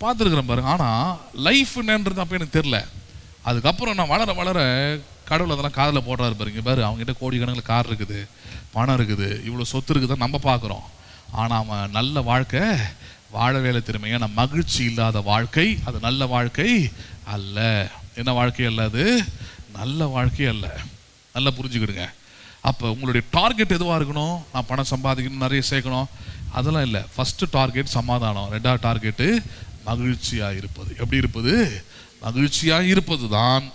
பார்த்துருக்குறேன் பாருங்க. ஆனால் லைஃப் என்னன்றது அப்போ எனக்கு தெரில. அதுக்கப்புறம் நான் வளர வளர கடவுள் அதெல்லாம் காதில் போடுறாரு பாருங்க. பாரு, அவங்ககிட்ட கோடிக்கணக்கில் கார் இருக்குது, பணம் இருக்குது, இவ்வளோ சொத்து இருக்குதான் நம்ம பார்க்குறோம். ஆனால் அவன் நல்ல வாழ்க்கை வாழவேலை திறமை. ஏன்னா மகிழ்ச்சி இல்லாத வாழ்க்கை அது நல்ல வாழ்க்கை அல்ல. என்ன வாழ்க்கை அல்ல அது? நல்ல வாழ்க்கை அல்ல. நல்லா புரிஞ்சுக்கிடுங்க. அப்போ உங்களுடைய டார்கெட் எதுவாக இருக்கணும்? நான் பணம் சம்பாதிக்கணும், நிறைய சேர்க்கணும், அதெல்லாம் இல்லை. ஃபஸ்ட்டு டார்கெட் சமாதானம், 2வது டார்கெட்டு மகிழ்ச்சியாக இருப்பது. எப்படி இருப்பது? மகிழ்ச்சியாக இருப்பது தான்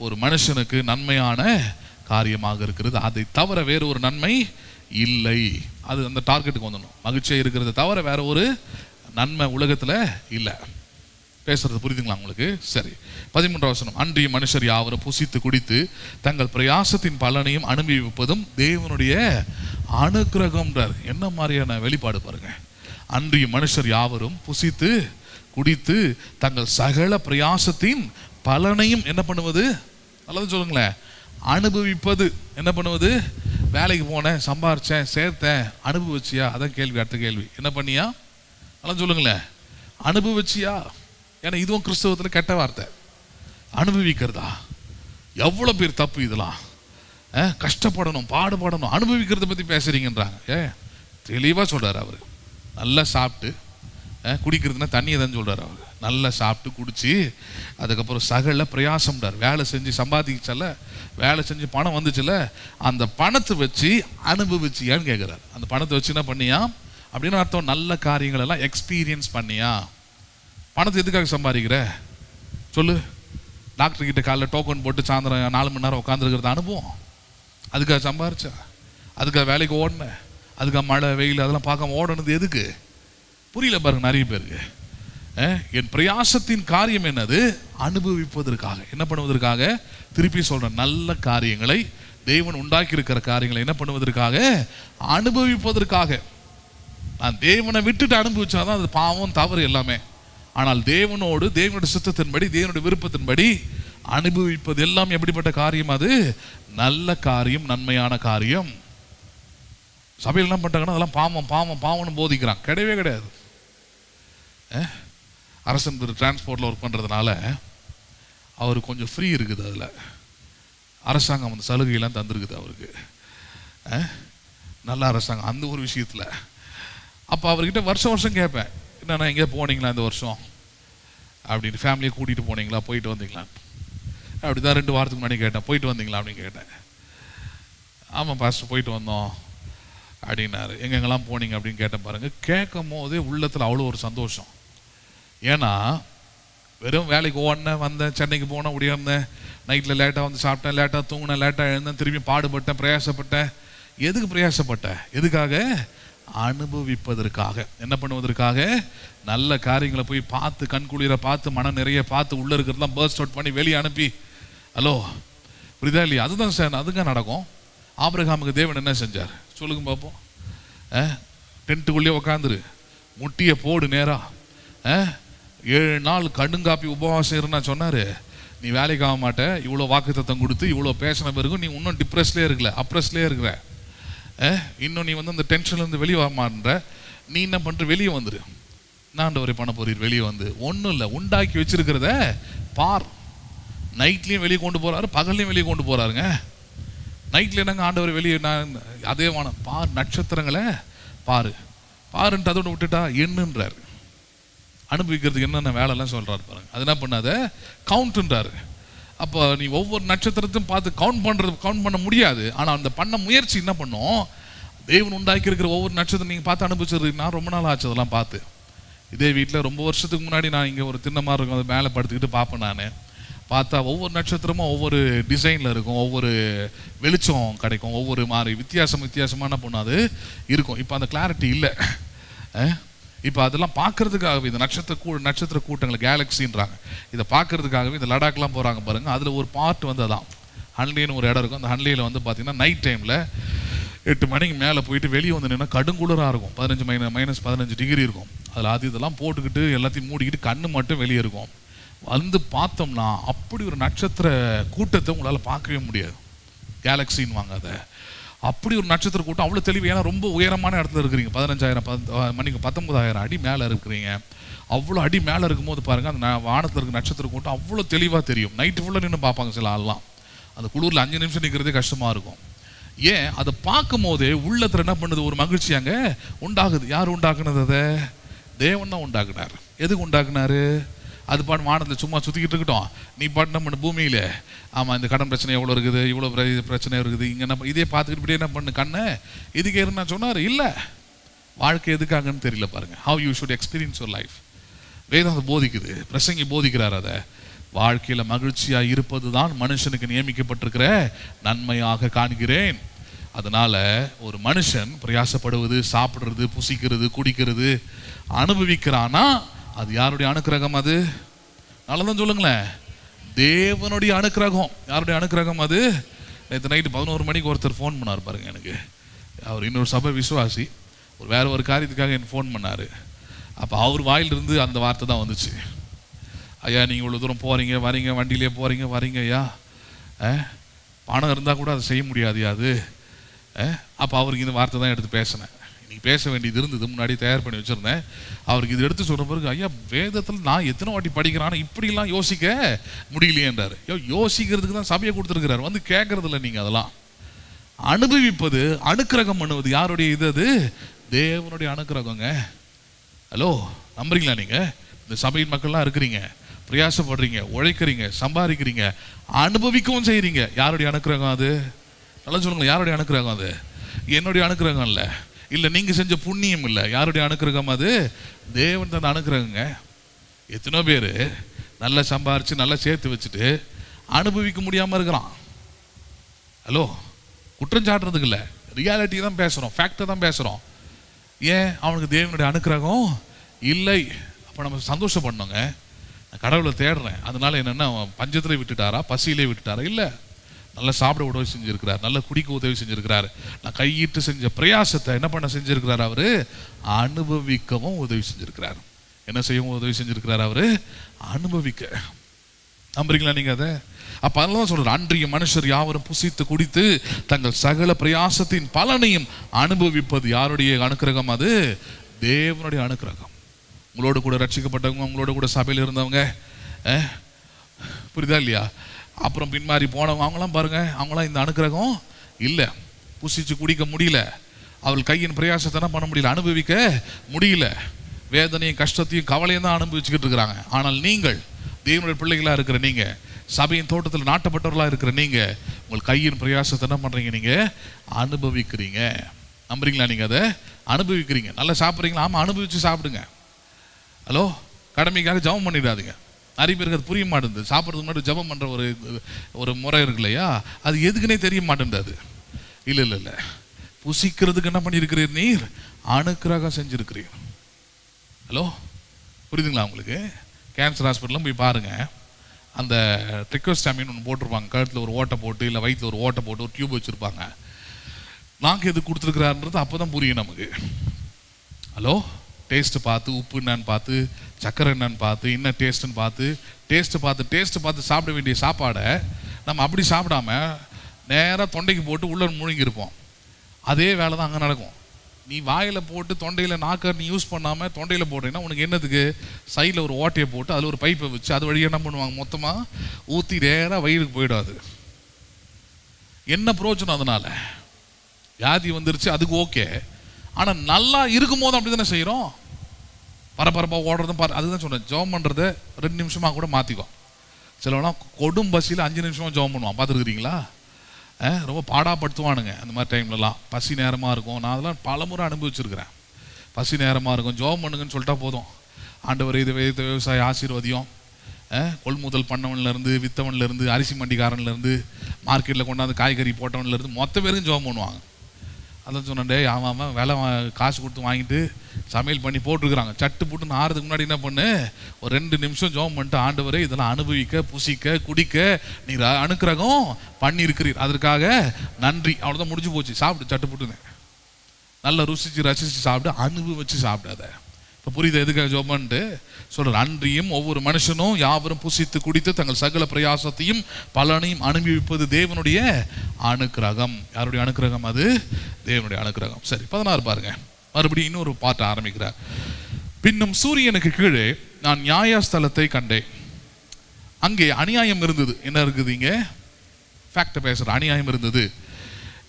ஒரு மனுஷனுக்கு நன்மையான காரியமாக இருக்கிறது. அதை தவிர வேறு ஒரு நன்மை இல்லை. அது அந்த டார்கெட்டுக்கு வந்துடணும். மகிழ்ச்சியாக இருக்கிறத தவிர வேற ஒரு நன்மை உலகத்தில் இல்லை. பேசுறது புரியுதுங்களா உங்களுக்கு? சரி, 13வது வசனம். அன்றைய மனுஷர் யாவரும் புசித்து குடித்து தங்கள் பிரயாசத்தின் பலனையும் அனுபவிப்பதும் தேவனுடைய அனுக்கிரகம்ன்றார். என்ன மாதிரியான வெளிப்பாடு பாருங்க. அன்றைய மனுஷர் யாவரும் புசித்து குடித்து தங்கள் சகல பிரயாசத்தின் பலனையும் என்ன பண்ணுவது? நல்லது சொல்லுங்களேன். அனுபவிப்பது. என்ன பண்ணுவது? வேலைக்கு போனேன், சம்பாரிச்சேன், சேர்த்தேன், அனுபவிச்சியா? அதான் கேள்வி. அடுத்த கேள்வி, என்ன பண்ணியா? நல்லா சொல்லுங்களேன். அனுபவிச்சியா? ஏன்னா இதுவும் கிறிஸ்தவத்தில் கெட்ட வார்த்தை. அனுபவிக்கிறதா? எவ்வளோ பேர் தப்பு இதெல்லாம். கஷ்டப்படணும், பாடுபடணும், அனுபவிக்கிறத பற்றி பேசுறீங்கன்றாங்க. தெளிவாக சொல்கிறார் அவர். நல்லா சாப்பிட்டு குடிக்கிறதுனா தண்ணியை தான் சொல்கிறார் அவர். நல்லா சாப்பிட்டு குடிச்சு அதுக்கப்புறம் சகல பிரயாசம்ன்றார். வேலை செஞ்சு சம்பாதிச்சல, வேலை செஞ்சு பணம் வந்துச்சுல, அந்த பணத்தை வச்சு அனுபவிச்சியான்னு கேட்குறாரு. அந்த பணத்தை வச்சு என்ன பண்ணியா அப்படின்னு அர்த்தம். நல்ல காரியங்கள் எல்லாம் எக்ஸ்பீரியன்ஸ் பண்ணியா? பணத்தை எதுக்காக சம்பாதிக்கிற சொல்லு? டாக்டர் கிட்ட காலைல டோக்கன் போட்டு சாயந்தரம் 4 மணி நேரம் உட்காந்துருக்கிறது அனுபவம். அதுக்காக சம்பாரிச்சா? அதுக்காக வேலைக்கு ஓடினேன்? அதுக்காக மழை வெயில் அதெல்லாம் பார்க்காம ஓடணுது எதுக்கு? புரியல பாருங்க நிறைய பேருக்கு. என் பிரயாசத்தின் காரியம் என்னது? அனுபவிப்பதற்காக. என்ன பண்ணுவதற்காக? திருப்பி சொல்றேன், நல்ல காரியங்களை தேவன் உண்டாக்கி இருக்கிற காரியங்களை என்ன பண்ணுவதற்காக? அனுபவிப்பதற்காக. நான் தேவனை விட்டுட்டு அனுபவிச்சாதான் அது பாவம், தவறு எல்லாமே. ஆனால் தேவனோடு, தேவனுடைய சித்தத்தின்படி, தேவனுடைய விருப்பத்தின்படி அனுபவிப்பது எல்லாம் எப்படிப்பட்ட காரியம்? அது நல்ல காரியம், நன்மையான காரியம். சபையில் என்ன பண்ணிட்டாங்கன்னா அதெல்லாம் பாவம் பாவம் பாவம்னு போதிக்கிறான். கிடையவே கிடையாது. அரசன் டிரான்ஸ்போர்ட்டில் ஒர்க் பண்ணுறதுனால அவருக்கு கொஞ்சம் ஃப்ரீ இருக்குது. அதில் அரசாங்கம் அந்த சலுகையெல்லாம் தந்துருக்குது அவருக்கு. நல்ல அரசாங்கம் அந்த ஒரு விஷயத்தில். அப்போ அவர்கிட்ட வருஷம் கேட்பேன், என்னண்ணா எங்கேயா போனீங்களா இந்த வருஷம் அப்படின்னு, ஃபேமிலியை கூட்டிகிட்டு போனீங்களா, போயிட்டு வந்தீங்களா? அப்படி தான் 2 வாரத்துக்கு முன்னாடி கேட்டேன், போயிட்டு வந்தீங்களா அப்படின்னு கேட்டேன். ஆமாம் பாஸ்டர் போயிட்டு வந்தோம் அப்படின்னாரு. எங்கெங்கெல்லாம் போனீங்க அப்படின்னு கேட்டேன். பாருங்கள், கேட்கும் போதே உள்ளத்தில் அவ்வளோ ஒரு சந்தோஷம். ஏன்னா வெறும் வேலைக்கு ஓடினேன், வந்தேன், சென்னைக்கு போனேன், ஓடியாந்தேன், நைட்டில் லேட்டாக வந்து சாப்பிட்டேன், லேட்டாக தூங்கினேன், லேட்டாக எழுந்தேன், திரும்பி பாடுபட்டேன், பிரயாசப்பட்டேன். எதுக்கு பிரயாசப்பட்டேன்? எதுக்காக? அனுபவிப்பதற்காக. என்ன பண்ணுவதற்காக? நல்ல காரியங்களை போய் பார்த்து, கண்குளிர பார்த்து, மனம் நிறைய பார்த்து, உள்ளே இருக்கிறதுலாம் பர்ஸ்ட் அவுட் பண்ணி வெளியே அனுப்பி. ஹலோ, புரியுதா இல்லையா? அதுதான் சார், அதுங்க நடக்கும். ஆபிரகாமுக்கு தேவன் என்ன செஞ்சார் சொல்லுங்க பார்ப்போம். டென்ட்டுக்குள்ளேயே உட்காந்துரு, முட்டியை போடு நேரா, 7 நாள் கடுங்காப்பி உபவாசம் இருந்தா சொன்னாரு. நீ வேலைக்கு ஆக மாட்ட, இவ்வளோ வாக்குத்தத்தம் கொடுத்து இவ்வளோ பேசின பிறகு நீ இன்னும் டிப்ரெஸ்லேயே இருக்கல, அப்ரெஸ்லேயே இருக்கிற. இன்னும் நீ வந்து அந்த டென்ஷன்லேருந்து வெளியே வர மாட்டேன்ற. நீ என்ன பண்ணுற? வெளியே வந்துரு. ஆண்டவரை பண்ண போறீர். வெளியே வந்து ஒன்றும் இல்லை, உண்டாக்கி வச்சிருக்கிறத பார். நைட்லேயும் வெளியே கொண்டு போகிறாரு, பகல்லையும் வெளியே கொண்டு போகிறாருங்க. நைட்டில் என்னங்க ஆண்டவர் வெளியே, நான் அதே வானம் பார், நட்சத்திரங்களை பாரு பாருன்ட்டு அதோட விட்டுட்டா என்னன்றார். அனுபவிக்கிறதுக்கு என்னென்ன வேலைலாம் சொல்கிறாரு பாருங்க. அது என்ன பண்ணாத, கவுண்ட்ன்றாரு. அப்போ நீ ஒவ்வொரு நட்சத்திரத்தையும் பார்த்து கவுண்ட் பண்ண முடியாது. ஆனால் அந்த பண்ண முயற்சி என்ன பண்ணும்? தேவன் உண்டாக்கி இருக்கிற ஒவ்வொரு நட்சத்திரம் நீங்கள் பார்த்து அனுபவிச்சிருக்கு. நான் ரொம்ப நாள் ஆச்சு அதெல்லாம் பார்த்து. இதே வீட்டில் ரொம்ப வருஷத்துக்கு முன்னாடி நான் இங்கே ஒரு திண்ணமாக இருக்கும், அது மேலே படுத்துக்கிட்டு பார்ப்பேன். நான் பார்த்தா ஒவ்வொரு நட்சத்திரமும் ஒவ்வொரு டிசைனில் இருக்கும், ஒவ்வொரு வெளிச்சம் கிடைக்கும், ஒவ்வொரு மாதிரி வித்தியாசமான பொண்ணு அது இருக்கும். இப்போ அந்த கிளாரிட்டி இல்லை. இப்போ அதெல்லாம் பார்க்கறதுக்காகவே இந்த நட்சத்திர கூட்டங்களை கேலக்சின்றாங்க. இதை பார்க்கறதுக்காகவே இந்த லடாக்லாம் போகிறாங்க பாருங்க. அதில் ஒரு பார்ட் வந்து அதான் ஹன்லின்னு ஒரு இடம் இருக்கும். அந்த ஹன்லியில் வந்து பார்த்தீங்கன்னா நைட் டைமில் 8 மணிக்கு மேலே போயிட்டு வெளியே வந்து நின்னா கடுங்குளிராக இருக்கும். -15 டிகிரி இருக்கும். அதில் இதெல்லாம் போட்டுக்கிட்டு எல்லாத்தையும் மூடிக்கிட்டு கண்ணு மட்டும் வெளியே இருக்கும். வந்து பார்த்தோம்னா அப்படி ஒரு நட்சத்திர கூட்டத்தை உங்களால் பார்க்கவே முடியாது. கேலக்சின்னு வாங்க அதை. அப்படி ஒரு நட்சத்திர கூட்டம் அவ்வளோ தெளிவு. ஏன்னா ரொம்ப உயரமான இடத்துல இருக்கிறீங்க, 19,000 அடி மேலே இருக்கிறீங்க. அவ்வளோ அடி மேலே இருக்கும்போது பாருங்கள், அந்த வானத்தில் இருக்கிற நட்சத்திர கூட்டம் அவ்வளோ தெளிவாக தெரியும். நைட்டு ஃபுல்லாக நின்று பார்ப்பாங்க சில ஆள்லாம். அந்த குளிரில் 5 நிமிஷம் நிற்கிறதே கஷ்டமாக இருக்கும். ஏன்? அதை பார்க்கும் போதே உள்ளத்தில் என்ன பண்ணுது? ஒரு மகிழ்ச்சி அங்கே உண்டாகுது. யார் உண்டாக்குனது? அதை தேவன் தான் உண்டாக்குனார். எதுக்கு உண்டாக்குனாரு? அது பாட்டு வானத்தில் சும்மா சுற்றிக்கிட்டு இருக்கட்டும், நீ பாட்டு நம்ம பூமியில் ஆமாம் இந்த கடன் பிரச்சனை எவ்வளோ இருக்குது, இவ்வளோ பிரச்சனை இருக்குது, இங்கே என்ன இதே பார்த்துக்கிட்டு இப்படியே என்ன பண்ணு கண்ணை இதுக்கு இருந்தா சொன்னார். இல்லை, வாழ்க்கை எதுக்காகன்னு தெரியல பாருங்கள். How you should experience your life. வேதம் அதை போதிக்குது, பிரசங்கி போதிக்கிறார். அதை வாழ்க்கையில் மகிழ்ச்சியாக இருப்பது தான் மனுஷனுக்கு நியமிக்கப்பட்டிருக்கிற நன்மையாக காண்கிறேன். அதனால் ஒரு மனுஷன் பிரயாசப்படுவது, சாப்பிட்றது, புசிக்கிறது, குடிக்கிறது, அனுபவிக்கிறானா அது யாருடைய அனுக்கிரகம்? அது நல்லதான் சொல்லுங்களேன், தேவனுடைய அனுக்கிரகம். யாருடைய அனுக்கிரகம் அது? நேற்று நைட்டு 11 மணிக்கு ஒருத்தர் ஃபோன் பண்ணார் பாருங்க எனக்கு. அவர் இன்னொரு சபை விசுவாசி, வேற ஒரு காரியத்துக்காக எனக்கு ஃபோன் பண்ணார். அப்போ அவர் வாயிலிருந்து அந்த வார்த்தை தான் வந்துச்சு. ஐயா நீங்கள் இவ்வளோ தூரம் போகிறீங்க வரீங்க, வண்டியிலே போகிறீங்க வரீங்க ஐயா, பணம் இருந்தால் கூட அதை செய்ய முடியாதுயா அது. அப்போ அவருக்கு இந்த வார்த்தை தான் எடுத்து பேசினேன். இன்னைக்கு பேச வேண்டியது இருந்தது, முன்னாடி தயார் பண்ணி வச்சுருந்தேன். அவருக்கு இது எடுத்து சொன்ன பிறகு, ஐயா வேதத்தில் நான் எத்தனை வாட்டி படிக்கிறான்னு இப்படிலாம் யோசிக்க முடியலையேன்றார். யோசிக்கிறதுக்கு தான் சபையை கொடுத்துருக்கிறார், வந்து கேட்கறது இல்லை. நீங்கள் அதெல்லாம் அனுபவிப்பது, அனுக்கிரகம் பண்ணுவது யாருடைய இது? அது தேவனுடைய அனுக்கிரகங்க. ஹலோ, நம்புறீங்களா? நீங்கள் இந்த சபையின் மக்கள்லாம் இருக்கிறீங்க, பிரயாசப்படுறீங்க, உழைக்கிறீங்க, சம்பாதிக்கிறீங்க, அனுபவிக்கவும் செய்கிறீங்க. யாருடைய அனுக்கிரகம் அது? நல்லா சொல்லுங்க, யாருடைய அனுக்கிரகம் அது? என்னுடைய அனுக்கிரகம் இல்லை, இல்லை நீங்கள் செஞ்ச புண்ணியம் இல்லை. யாருடைய அனுக்கிரகம் அது? தேவன் தந்த அனுக்கிரகங்க. எத்தனோ பேர் நல்லா சம்பாரித்து நல்லா சேர்த்து வச்சுட்டு அனுபவிக்க முடியாமல் இருக்கிறான். ஹலோ, குற்றம் சாட்டுறதுக்கு இல்லை, ரியாலிட்டி தான் பேசுகிறோம், ஃபேக்டை தான் பேசுகிறோம். ஏன்? அவனுக்கு தேவனுடைய அனுக்கிரகம் இல்லை. அப்போ நம்ம சந்தோஷப்படணுங்க. நான் கடவுளை தேடுறேன், அதனால என்னென்னா பஞ்சத்திலே விட்டுட்டாரா, பசியிலே விட்டுட்டாரா? இல்லை, நல்லா சாப்பிட உதவி செஞ்சிருக்கிறார், நல்லா குடிக்க உதவி செஞ்சிருக்கிறார். நான் கையிட்டு செஞ்ச பிரயாசத்தை என்ன பண்ண செஞ்சிருக்கிறார்? அவரு அனுபவிக்கவும் உதவி செஞ்சிருக்கிறார். என்ன செய்யவும் உதவி செஞ்சிருக்கிறார்? அவரு அனுபவிக்க. நம்புறீங்களா நீங்க அதை? அப்ப அதெல்லாம் சொல்ற, அன்றைய மனுஷர் யாவரும் புசித்து குடித்து தங்கள் சகல பிரயாசத்தின் பலனையும் அனுபவிப்பது யாருடைய அனுக்கிரகம்? அது தேவனுடைய அனுக்கிரகம். உங்களோடு கூட ரட்சிக்கப்பட்டவங்க, உங்களோட கூட சபையில் இருந்தவங்க, புரியுதா இல்லையா? அப்புறம் பின்மாறி போனவங்க, அவங்களாம் பாருங்க, அவங்களாம் இந்த அனுக்கிரகம் இல்லை, புசிச்சு குடிக்க முடியல, அவள் கையின் பிரயாசத்தை என்ன பண்ண முடியல, அனுபவிக்க முடியல. வேதனையும் கஷ்டத்தையும் கவலையும் தான் அனுபவிச்சுக்கிட்டு இருக்கிறாங்க. ஆனால் நீங்கள் தேவனுடைய பிள்ளைகளாக இருக்கிற நீங்க, சபையின் தோட்டத்தில் நாட்டப்பட்டவர்களாக இருக்கிற நீங்க, உங்கள் கையின் பிரயாசத்தை என்ன பண்றீங்க? நீங்க அனுபவிக்கிறீங்க. நம்புறீங்களா? நீங்க அதை அனுபவிக்கிறீங்க. நல்லா சாப்பிட்றீங்களா? ஆமா, அனுபவிச்சு சாப்பிடுங்க. ஹலோ, கடமைக்காக ஜபம் பண்ணிடாதீங்க. நிறைய பேருக்கு அது புரிய மாட்டேங்குது. சாப்பிட்றதுக்கு முன்னாடி ஜபம் பண்ற ஒரு முறை இருக்கு இல்லையா, அது எதுக்குன்னே தெரிய மாட்டேன்றது. இல்லை, புசிக்கிறதுக்கு என்ன பண்ணியிருக்கிறீர்? நீர் அனுக்கிரகம் செஞ்சிருக்கிறீர். ஹலோ, புரியுதுங்களா உங்களுக்கு? கேன்சர் ஹாஸ்பிட்டலும் போய் பாருங்க, அந்த ட்ரிக்கோஸ்டாமின் ஒன்று போட்டிருப்பாங்க, கழுத்தில் ஒரு ஓட்டை போட்டு, இல்லை வயிற்றில் ஒரு ஓட்டை போட்டு ஒரு டியூப் வச்சுருப்பாங்க. நாக்கு எது கொடுத்துருக்குறாருன்றது அப்போ தான் புரியும் நமக்கு. ஹலோ, டேஸ்ட்டு பார்த்து, உப்பு என்னன்னு பார்த்து, சக்கரை என்னன்னு பார்த்து, என்ன டேஸ்ட்டுன்னு பார்த்து, டேஸ்ட்டு பார்த்து சாப்பிட வேண்டிய சாப்பாடை நம்ம அப்படி சாப்பிடாம நேராக தொண்டைக்கு போட்டு உள்ள முழுங்கியிருப்போம். அதே வேலை தான் அங்கே நடக்கும். நீ வாயில் போட்டு தொண்டையில் நாக்கை நீ யூஸ் பண்ணாமல் தொண்டையில் போட்டீங்கன்னா உனக்கு என்னதுக்கு? சைடில் ஒரு ஓட்டையை போட்டு அதில் ஒரு பைப்பை வச்சு அது வழியாக என்ன பண்ணுவாங்க? மொத்தமாக ஊற்றி நேராக வயிறுக்கு போயிடாது. என்ன பிரயோஜனம்? அதனால வியாதி வந்துருச்சு, அதுக்கு ஓகே. ஆனால் நல்லா இருக்கும் போது அப்படி தானே செய்கிறோம். பரபரப்பாக ஓடுறதும் அதுதான் சொன்னேன், ஜெபம் பண்ணுறதை 2 நிமிஷமாக கூட மாற்றிக்கும். சிலவெல்லாம் கொடும் பசியில் 5 நிமிஷமாக ஜெபம் பண்ணுவான், பார்த்துருக்குறீங்களா? ரொம்ப பாடாப்படுத்துவானுங்க அந்த மாதிரி டைம்லலாம். பசி நேரமாக இருக்கும். நான் அதெல்லாம் பலமுறை அனுபவிச்சிருக்கிறேன். பசி நேரமாக இருக்கும், ஜெபம் பண்ணுங்கன்னு சொல்லிட்டா போதும். ஆண்டவர் இது விவசாய ஆசீர்வதியம், கொள்முதல் பண்ணவன்லேருந்து, வித்தவன்லேருந்து, அரிசி மண்டிக்காரன்லேருந்து, மார்க்கெட்டில் கொண்டாந்து காய்கறி போட்டவன்லேருந்து மொத்த பேருக்கும் ஜெபம் பண்ணுவாங்க. அதான் சொன்னே, அவன் வேலை காசு கொடுத்து வாங்கிட்டு சமையல் பண்ணி போட்டிருக்கிறாங்க. சட்டு போட்டு ஆறுறதுக்கு முன்னாடி என்ன பண்ணு, ஒரு 2 நிமிஷம் ஜெபம் பண்ணிட்டு, ஆண்டவரே இதெல்லாம் அனுபவிக்க, புசிக்க, குடிக்க நீர் அனுக்கிரகம் பண்ணியிருக்கிறீர், அதற்காக நன்றி. அவ்வளோதான், முடிஞ்சு போச்சு. சாப்பிட்டு சட்டு போட்டுங்க, நல்லா ருசிச்சு ரசிச்சு சாப்பிட்டு, அனுபவிச்சு சாப்பிடாத. இப்போ புரியுது எதுக்காக ஜெபம்ன்ட்டு சொல்ற? அன்றியும் ஒவ்வொரு மனுஷனும் யாவரும் புசித்து குடித்து தங்கள் சகல பிரயாசத்தையும் பலனையும் அனுபவிப்பது தேவனுடைய அனுக்கிரகம். யாருடைய அனுக்கிரகம்? அது தேவனுடைய அனுக்கிரகம். சரி, 16 பாருங்க, மறுபடியும் இன்னொரு பாட்டை ஆரம்பிக்கிறார். பின்னும் சூரியனுக்கு கீழே நான் நியாயஸ்தலத்தை கண்டேன், அங்கே அநியாயம் இருந்தது. என்ன இருக்குது இங்க? ஃபேக்ட் பேசுற, அநியாயம் இருந்தது.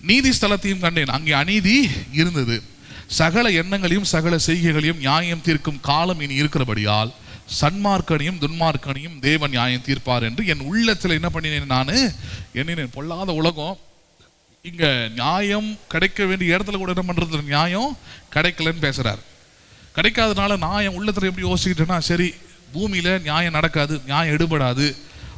நீதி ஸ்தலத்தையும் கண்டேன், அங்கே அநீதி இருந்தது. சகல எண்ணங்களையும் சகல செய்கைகளையும் நியாயம் தீர்க்கும் காலம் இனி இருக்கிறபடியால் சன்மார்க்கனையும் துன்மார்க்கனையும் தேவன் நியாயம் தீர்ப்பார் என்று என் உள்ளத்தில் என்ன பண்ணினேன்? நான் எண்ணினேன். பொல்லாத உலகம், இங்க நியாயம் கிடைக்க வேண்டிய இடத்துல கூட என்ன பண்றது? நியாயம் கிடைக்கலன்னு பேசுறாரு. கிடைக்காதனால நான் என் உள்ளத்துல எப்படி யோசிக்கிட்டேன்னா, சரி பூமியில நியாயம் நடக்காது, நியாயம் எடுபடாது.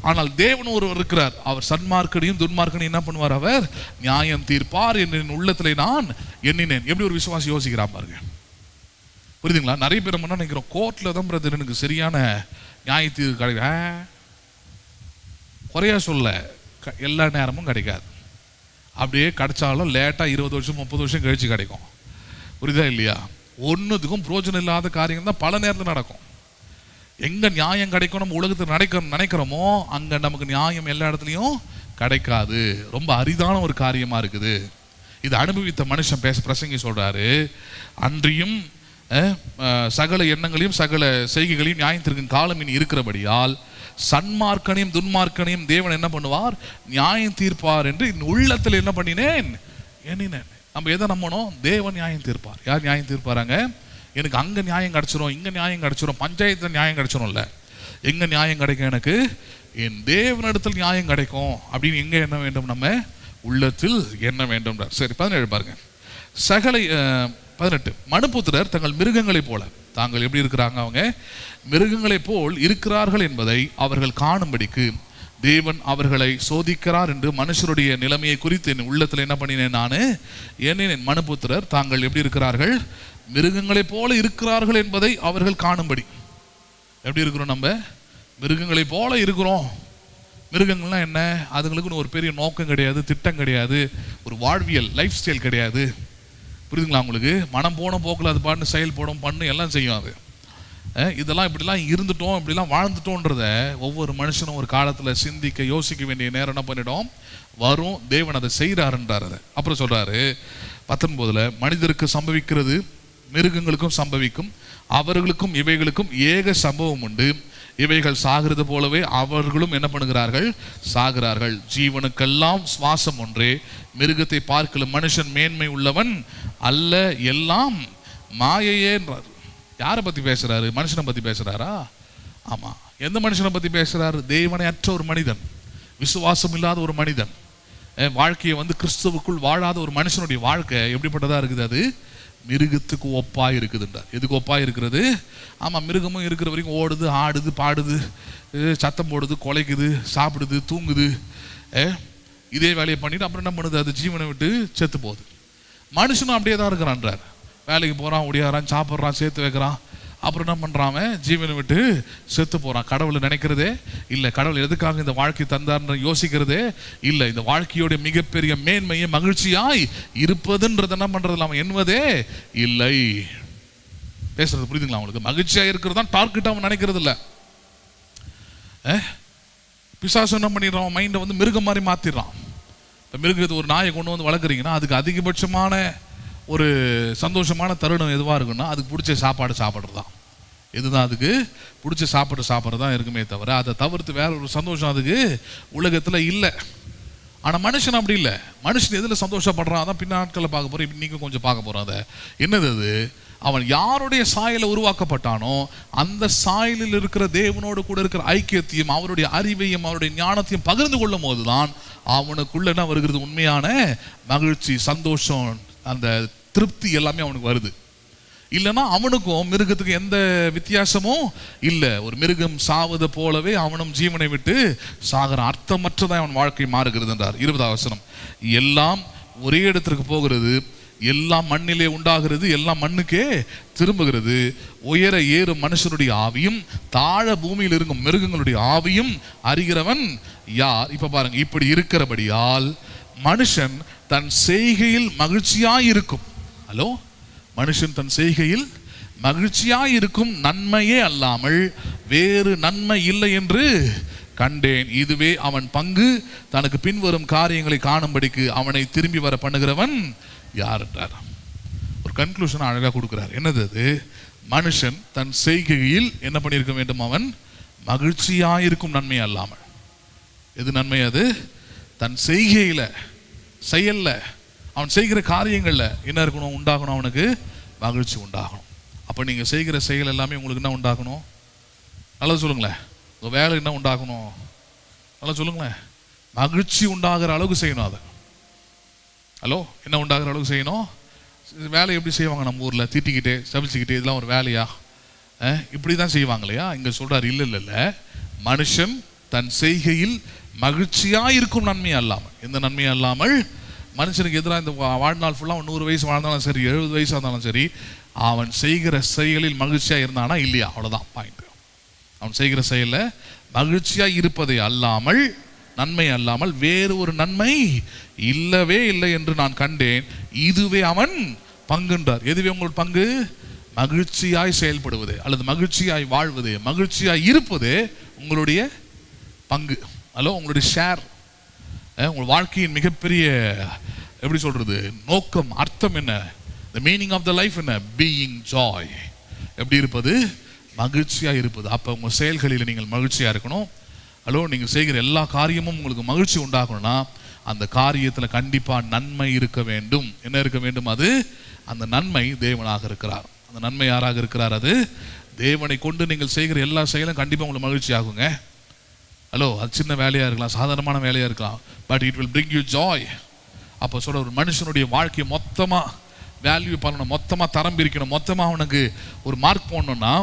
ஆனால் தேவன் ஒருவர் இருக்கிறார், அவர் சன்மார்க்கனையும் துன்மார்க்கனையும் என்ன பண்ணுவார்? அவர் நியாயம் தீர்ப்பார் என்று உள்ளத்துல நான் எண்ணினேன். எப்படி ஒரு விசுவாசி யோசிக்கிறான் பாருங்க, புரியுதுங்களா? நிறைய பேர் என்ன நினைக்கிறோம், கோர்ட்ல தான் பிரதர் எனக்கு சரியான நியாய தீர்வு கிடைக்க, குறையா சொல்ல, எல்லா நேரமும் கிடைக்காது. அப்படியே கிடைச்சாலும் லேட்டா 20 வருஷம் 30 வருஷம் கழிச்சு கிடைக்கும். புரியுதா இல்லையா? ஒன்னுத்துக்கும் பிரோஜனம் இல்லாத காரியம் தான் பல நேரத்தில் நடக்கும். எங்க நியாயம் கிடைக்கும் நம்ம உலகத்தில் நினைக்கிறோமோ அங்க நமக்கு நியாயம் எல்லா இடத்துலையும் கிடைக்காது. ரொம்ப அரிதான ஒரு காரியமா இருக்குது. இது அனுபவித்த மனுஷன் பிரசங்கி சொல்றாரு, அன்றியும் சகல எண்ணங்களையும் சகல செய்கைகளையும் நியாயத்திற்கும் காலம் இனி இருக்கிறபடியால் சன்மார்க்கனையும் துன்மார்க்கனையும் தேவன் என்ன பண்ணுவார்? நியாயம் தீர்ப்பார் என்று உள்ளத்தில் என்ன பண்ணினேன்? எண்ணினேன். நம்ம எதை நம்பணும்? தேவன் நியாயம் தீர்ப்பார். யார் நியாயம் தீர்ப்பாராங்க? எனக்கு அங்க நியாயம் கிடைச்சிரும், இங்க நியாயம் கிடைச்சிரும், பஞ்சாயத்துல நியாயம் கிடைச்சிரும் இல்ல, எங்க நியாயம் கிடைக்கும்? எனக்கு என் தேவனிடத்தில் நியாயம் கிடைக்கும் அப்படின்னு எங்க என்ன வேண்டும்? நம்ம உள்ளத்தில் என்ன வேண்டும்? சரி, 17 பாருங்க. சகல 18 மனுபுத்திரர் தங்கள் மிருகங்களை போல, தாங்கள் எப்படி இருக்கிறாங்க? அவங்க மிருகங்களை போல் இருக்கிறார்கள் என்பதை அவர்கள் காணும்படிக்கு தேவன் அவர்களை சோதிக்கிறார் என்று மனுஷருடைய நிலைமையை குறித்து என் உள்ளத்தில் என்ன பண்ணினேன்? நான் எண்ணினேன். மனுபுத்திரர் தாங்கள் எப்படி இருக்கிறார்கள்? மிருகங்களை போல இருக்கிறார்கள் என்பதை அவர்கள் காணும்படி. எப்படி இருக்கிறோம்? நம்ம மிருகங்களை போல இருக்கிறோம். மிருகங்கள்லாம் என்ன, அதுங்களுக்குன்னு ஒரு பெரிய நோக்கம் கிடையாது, திட்டம் கிடையாது, ஒரு வாழ்வியல் லைஃப் ஸ்டைல் கிடையாது. புரியுதுங்களா உங்களுக்கு? மனம் போன போக்கில் அது பாட்டு செயல்படும், பண்ணு எல்லாம் செய்யும். அது இதெல்லாம் இப்படிலாம் இருந்துட்டோம், இப்படிலாம் வாழ்ந்துட்டோன்றத ஒவ்வொரு மனுஷனும் ஒரு காலத்தில் சிந்திக்க யோசிக்க வேண்டிய நேரம் என்ன பண்ணிடும் வரும். தேவன் அதை செய்கிறாருன்றார். அதை அப்புறம் சொல்கிறாரு 19, மனிதருக்கு சம்பவிக்கிறது மிருகங்களுக்கும் சம்பவிக்கும், அவர்களுக்கும் இவைகளுக்கும் ஏக சம்பவம் உண்டு, இவைகள் சாகிறது போலவே அவர்களும் என்ன பண்ணுகிறார்கள், சாகிறார்கள். ஜீவனுக்கெல்லாம் சுவாசம் ஒன்றே, மிருகத்தை பார்க்கலும் மனுஷன் மேன்மை உள்ளவன் அல்ல, எல்லாம் மாயையே என்றார். யாரை பற்றி பேசுகிறாரு? மனுஷனை பற்றி பேசுகிறாரா? ஆமாம். எந்த மனுஷனை பற்றி பேசுகிறாரு? தேவனை அற்ற ஒரு மனிதன், விசுவாசம் இல்லாத ஒரு மனிதன், வாழ்க்கையை கிறிஸ்துவுக்குள் வாழாத ஒரு மனுஷனுடைய வாழ்க்கை எப்படிப்பட்டதாக இருக்குது? அது மிருகத்துக்கு ஒப்பாக இருக்குதுன்றார். எதுக்கு ஒப்பாக இருக்கிறது? ஆமாம், மிருகமும் இருக்கிற வரைக்கும் ஓடுது, ஆடுது, பாடுது, சத்தம் போடுது, கொலைக்குது, சாப்பிடுது, தூங்குது, இதே வேலையை பண்ணிட்டு அப்புறம் என்ன பண்ணுது? அது ஜீவனை விட்டு செத்து போகுது. மனுஷனும் அப்படியே தான் இருக்கிறான்றார். வேலைக்கு போகிறான், ஒடியாரான், சாப்பிட்றான், சேர்த்து வைக்கிறான், அப்புறம் என்ன பண்ணுறான்? ஜீவனை விட்டு செத்து போகிறான். கடவுளை நினைக்கிறதே இல்லை, கடவுள் எதுக்காக இந்த வாழ்க்கை தந்தார்னு யோசிக்கிறதே இல்லை, இந்த வாழ்க்கையோடைய மிகப்பெரிய மேன்மையை மகிழ்ச்சியாய் இருப்பதுன்றது என்ன பண்ணுறது அவன் எண்ணுவதே இல்லை. பேசுறது புரியுதுங்களா அவங்களுக்கு? மகிழ்ச்சியாக இருக்கிறது தான் டார்கெட் அவன் நினைக்கிறது இல்லை. பிசாசு என்ன பண்ணிடுறான்? மைண்டை மிருகம் மாதிரி மாற்றிடுறான். இப்போ மிருகத்தை ஒரு நாயை கொண்டு வளர்க்குறீங்கன்னா அதுக்கு அதிகபட்சமான ஒரு சந்தோஷமான தருணம் எதுவாக இருக்குன்னா அதுக்கு பிடிச்ச சாப்பாடு சாப்பிட்றது தான். இதுதான் அதுக்கு பிடிச்ச சாப்பிட்றது தான் இருக்குமே தவிர அதை தவிர்த்து வேற ஒரு சந்தோஷம் அதுக்கு உலகத்தில் இல்லை. ஆனால் மனுஷன் அப்படி இல்லை. மனுஷன் எதில் சந்தோஷப்படுறான்? அதான் பின்ன நாட்களில் பார்க்க போகிறோம். இன்றைக்கும் கொஞ்சம் பார்க்க போகிறோம். அதை என்னது அது? அவன் யாருடைய சாயலில் உருவாக்கப்பட்டானோ அந்த சாயலில் இருக்கிற தேவனோடு கூட இருக்கிற ஐக்கியத்தையும் அவருடைய அறிவையும் அவருடைய ஞானத்தையும் பகிர்ந்து கொள்ளும் போது தான் அவனுக்குள்ள என்ன வருகிறது? உண்மையான மகிழ்ச்சி, சந்தோஷம், அந்த திருப்தி எல்லாமே அவனுக்கு வருது. இல்லைன்னா அவனுக்கும் மிருகத்துக்கு எந்த வித்தியாசமும் இல்லை. ஒரு மிருகம் சாவதை போலவே அவனும் ஜீவனை விட்டு சாகிறான். அர்த்தமற்றதான் அவன் வாழ்க்கை மாறுகிறது என்றார். 20வது வசனம், எல்லாம் ஒரே இடத்திற்கு போகிறது, எல்லாம் மண்ணிலே உண்டாகிறது, எல்லாம் மண்ணுக்கே திரும்புகிறது, உயர ஏறும் மனுஷனுடைய ஆவியும் தாழ பூமியில் இருக்கும் மிருகங்களுடைய ஆவியும் அறிகிறவன் யார்? இப்ப பாருங்க, இப்படி இருக்கிறபடியால் மனுஷன் தன் செய்கையில் மகிழ்ச்சியாய் இருக்கும். ஹலோ, மனுஷன் தன் செய்கையில் மகிழ்ச்சியாய் இருக்கும் நன்மையே அல்லாமல் வேறு நன்மை இல்லை என்று கண்டேன். இதுவே அவன் பங்கு, தனக்கு பின்வரும் காரியங்களை காணும்படிக்கு அவனை திரும்பி வர பண்ணுகிறவன் யார் என்றார். ஒரு கன்க்ளூஷன் அழகாக கொடுக்கிறார். என்னது அது? மனுஷன் தன் செய்கையில் என்ன பண்ணியிருக்க வேண்டும்? அவன் மகிழ்ச்சியாயிருக்கும் நன்மை அல்லாமல். எது நன்மை? அது தன் செய்கையில, செயல்ல, அவன் செய்கிற காரியங்கள்ல என்ன இருக்கணும்? உண்டாகணும், அவனுக்கு மகிழ்ச்சி உண்டாகணும். அப்போ நீங்க செய்கிற செயல் எல்லாமே உங்களுக்கு என்ன உண்டாகணும்? நல்லா சொல்லுங்களேன். உங்க வேலை என்ன உண்டாகணும்? நல்லா சொல்லுங்களேன். மகிழ்ச்சி உண்டாகிற அளவுக்கு செய்யணும். அதை ஹலோ என்ன உண்டாகிற அளவுக்கு செய்யணும். வேலை எப்படி செய்வாங்க நம்ம ஊரில்? திட்டிக்கிட்டே சபிச்சுக்கிட்டே, இதெல்லாம் ஒரு வேலையா? இப்படி தான் செய்வாங்க இல்லையா? இங்கே சொல்கிறார், இல்லை, மனுஷன் தன் செய்கையில் மகிழ்ச்சியாக இருக்கும் நன்மை அல்லாமல். எந்த நன்மையும் அல்லாமல் மனுஷனுக்கு எதிராக இந்த வாழ்நாள் ஃபுல்லாக 100 வயசு வாழ்ந்தாலும் சரி, 70 வயசாக இருந்தாலும் சரி, அவன் செய்கிற செயலில் மகிழ்ச்சியாக இருந்தானா இல்லையா? அவ்வளோதான் பாயிண்ட். அவன் செய்கிற செயலில் மகிழ்ச்சியாக இருப்பதை அல்லாமல், நன்மை அல்லாமல் வேறு ஒரு நன்மை இல்லவே இல்லை என்று நான் கண்டேன். இதுவே அவன் பங்குன்றார். எதுவே உங்கள் பங்கு? மகிழ்ச்சியாய் செயல்படுவது அல்லது மகிழ்ச்சியாய் வாழ்வது, மகிழ்ச்சியாய் இருப்பது உங்களுடைய பங்கு. ஹலோ, உங்களுடைய ஷேர். உங்கள் வாழ்க்கையின் மிகப்பெரிய எப்படி சொல்றது நோக்கம், அர்த்தம் என்ன? the meaning of the life என்ன? being joy. எப்படி இருப்பது? மகிழ்ச்சியாக இருப்பது. அப்போ உங்கள் செயல்களில் நீங்கள் மகிழ்ச்சியாக இருக்கணும். ஹலோ, நீங்கள் செய்கிற எல்லா காரியமும் உங்களுக்கு மகிழ்ச்சி உண்டாகணும்னா அந்த காரியத்தில் கண்டிப்பாக நன்மை இருக்க வேண்டும். என்ன இருக்க வேண்டும்? அது அந்த நன்மை தேவனாக இருக்கிறார். அந்த நன்மை யாராக இருக்கிறார்? அது தேவனை கொண்டு நீங்கள் செய்கிற எல்லா செயலும் கண்டிப்பாக உங்களுக்கு மகிழ்ச்சி ஆகுங்க. ஹலோ, அது சின்ன வேலையாக இருக்கலாம், சாதாரணமான வேலையாக இருக்கலாம், but it will bring you Joy. அப்போ சொல்ற ஒரு மனுஷனுடைய வாழ்க்கையை மொத்தமாக வேல்யூ பண்ணணும், மொத்தமாக தரம் பிரிக்கணும், மொத்தமாக அவனுக்கு ஒரு மார்க் போடணும்னா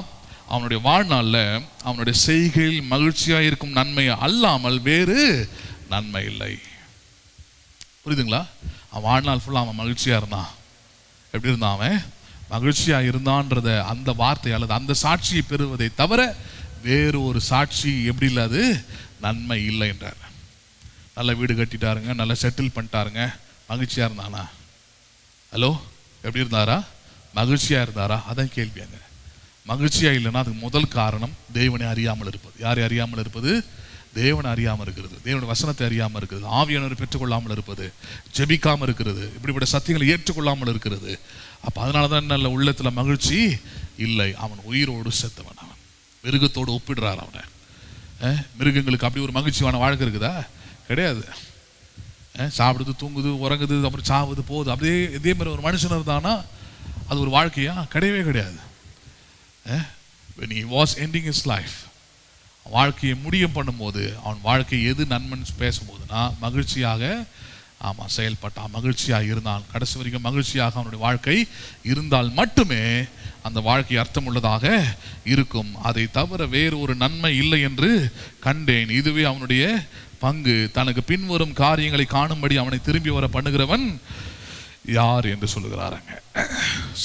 அவனுடைய வாழ்நாளில் அவனுடைய செய்கையில் மகிழ்ச்சியாக இருக்கும் நன்மை அல்லாமல் வேறு நன்மை இல்லை. புரியுதுங்களா? அவன் வாழ்நாள் ஃபுல்லாக அவன் மகிழ்ச்சியாக இருந்தான். எப்படி இருந்தான்? அவன் மகிழ்ச்சியாக இருந்தான்றத அந்த வார்த்தை அல்லது அந்த சாட்சியை பெறுவதை தவிர வேறு ஒரு சாட்சி எப்படி இல்லாது நன்மை இல்லை என்றார். நல்ல வீடு கட்டிட்டாருங்க, நல்லா செட்டில் பண்ணிட்டாருங்க, மகிழ்ச்சியாக இருந்தானா? ஹலோ, எப்படி இருந்தாரா? மகிழ்ச்சியாக இருந்தாரா? அதான் கேள்வியாங்க. மகிழ்ச்சியாக இல்லைன்னா அதுக்கு முதல் காரணம் தேவனை அறியாமல் இருப்பது. யாரை அறியாமல் இருப்பது? தேவனை அறியாமல் இருக்கிறது, தேவனுடைய வசனத்தை அறியாமல் இருக்கிறது, ஆவியானவரை பெற்றுக்கொள்ளாமல் இருப்பது, ஜெபிக்காமல் இருக்கிறது, இப்படிப்பட்ட சத்தியங்களை ஏற்றுக்கொள்ளாமல் இருக்கிறது. அப்போ அதனால தான் நல்ல உள்ளத்தில் மகிழ்ச்சி இல்லை. அவன் உயிரோடு செத்தவன். அவன் மிருகத்தோடு ஒப்பிடுறார் அவனை. மிருகங்களுக்கு அப்படி ஒரு மகிழ்ச்சியான வாழ்க்கை இருக்குதா? கிடையாது. சாப்பிடுது, தூங்குது, உறங்குது, அப்புறம் சாவுது, போகுது. அப்படியே இதே மாதிரி ஒரு மனுஷன் இருந்தானா அது ஒரு வாழ்க்கையா? கிடையவே கிடையாது. When he was ending his life, வாழ்க்கையை முடியும் பண்ணும்போது அவன் வாழ்க்கை எது நன்மைன்னு பேசும்போதுனா மகிழ்ச்சியாக செயல்பட்டான், மகிழ்ச்சியாக இருந்தான். கடைசி வரைக்கும் மகிழ்ச்சியாக அவனுடைய வாழ்க்கை இருந்தால் மட்டுமே அந்த வாழ்க்கை அர்த்தம் உள்ளதாக இருக்கும். அதை தவிர வேறு ஒரு நன்மை இல்லை என்று கண்டேன். இதுவே அவனுடைய பங்கு. தனக்கு பின்வரும் காரியங்களை காணும்படி அவனை திரும்பி வர பண்ணுகிறவன் யார் என்று சொல்லுகிறாருங்க.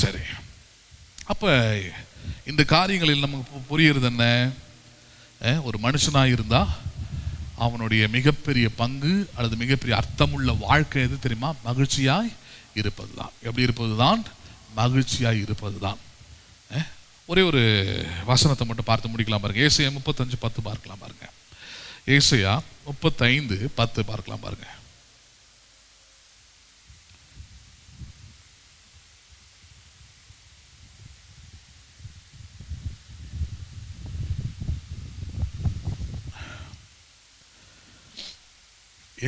சரி, அப்ப இந்த காரியங்களில் நமக்கு புரியுறது என்ன? ஒரு மனுஷனாக இருந்தா அவனுடைய மிகப்பெரிய பங்கு அல்லது மிகப்பெரிய அர்த்தமுள்ள வாழ்க்கை எது தெரியுமா? மகிழ்ச்சியாய் இருப்பது தான். எப்படி இருப்பது தான்? மகிழ்ச்சியாய் இருப்பது தான். ஒரே ஒரு வசனத்தை மட்டும் பார்த்து முடிக்கலாம் பாருங்க. ஏசாயா 35:10 பார்க்கலாம் பாருங்க. ஏசாயா 35:10 பார்க்கலாம் பாருங்க.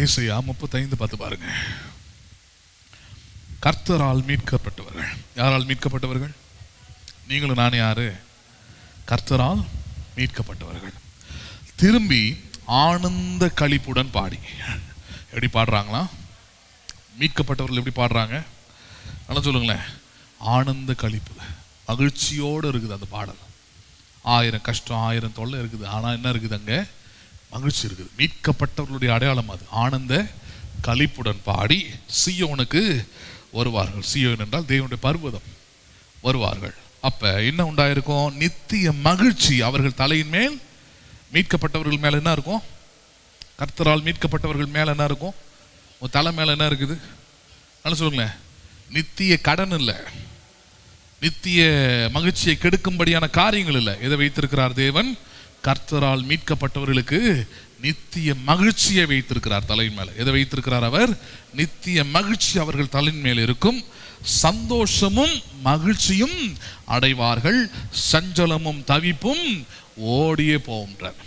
ஏசாயா 35:10 பாருங்க. கர்த்தரால் மீட்கப்பட்டவர்கள். யாரால் மீட்கப்பட்டவர்கள்? நீங்களும் நான் யாரு? கர்த்தரால் மீட்கப்பட்டவர்கள் திரும்பி ஆனந்த களிப்புடன் பாடி. எப்படி பாடுறாங்களா? மீட்கப்பட்டவர்கள் எப்படி பாடுறாங்க? நல்லா சொல்லுங்களேன். ஆனந்த களிப்பு, மகிழ்ச்சியோடு இருக்குது அந்த பாடல். 1000 கஷ்டம் 1000 தொல்லை இருக்குது, ஆனால் என்ன இருக்குது? அங்கே மகிழ்ச்சி இருக்குது. மீட்கப்பட்டவர்களுடைய அடையாளம் அது. ஆனந்த களிப்புடன் பாடி சீயோனுக்கு வருவார்கள். சீயோன் என்றால் தேவனுடைய பர்வதம். வருவார்கள். அப்ப என்ன உண்டாயிருக்கும்? நித்திய மகிழ்ச்சி அவர்கள் தலையின் மேல். மீட்கப்பட்டவர்கள் மேல என்ன இருக்கும்? கர்த்தரால் மீட்கப்பட்டவர்கள் மேல என்ன இருக்கும்? உன் தலை மேல என்ன இருக்குது? நல்லா சொல்லுங்களேன். நித்திய கடன் இல்லை, நித்திய மகிழ்ச்சியை கெடுக்கும்படியான காரியங்கள் இல்லை. எதை வைத்திருக்கிறார் தேவன்? கர்த்தரால் மீட்கப்பட்டவர்களுக்கு நித்திய மகிழ்ச்சியை வைத்திருக்கிறார் தலையின் மேல. எதை வைத்திருக்கிறார் அவர்? நித்திய மகிழ்ச்சி அவர்கள் தலையின் மேல் இருக்கும். சந்தோஷமும் மகிழ்ச்சியும் அடைவார்கள், சஞ்சலமும் தவிப்பும் ஓடியே போகின்றார்.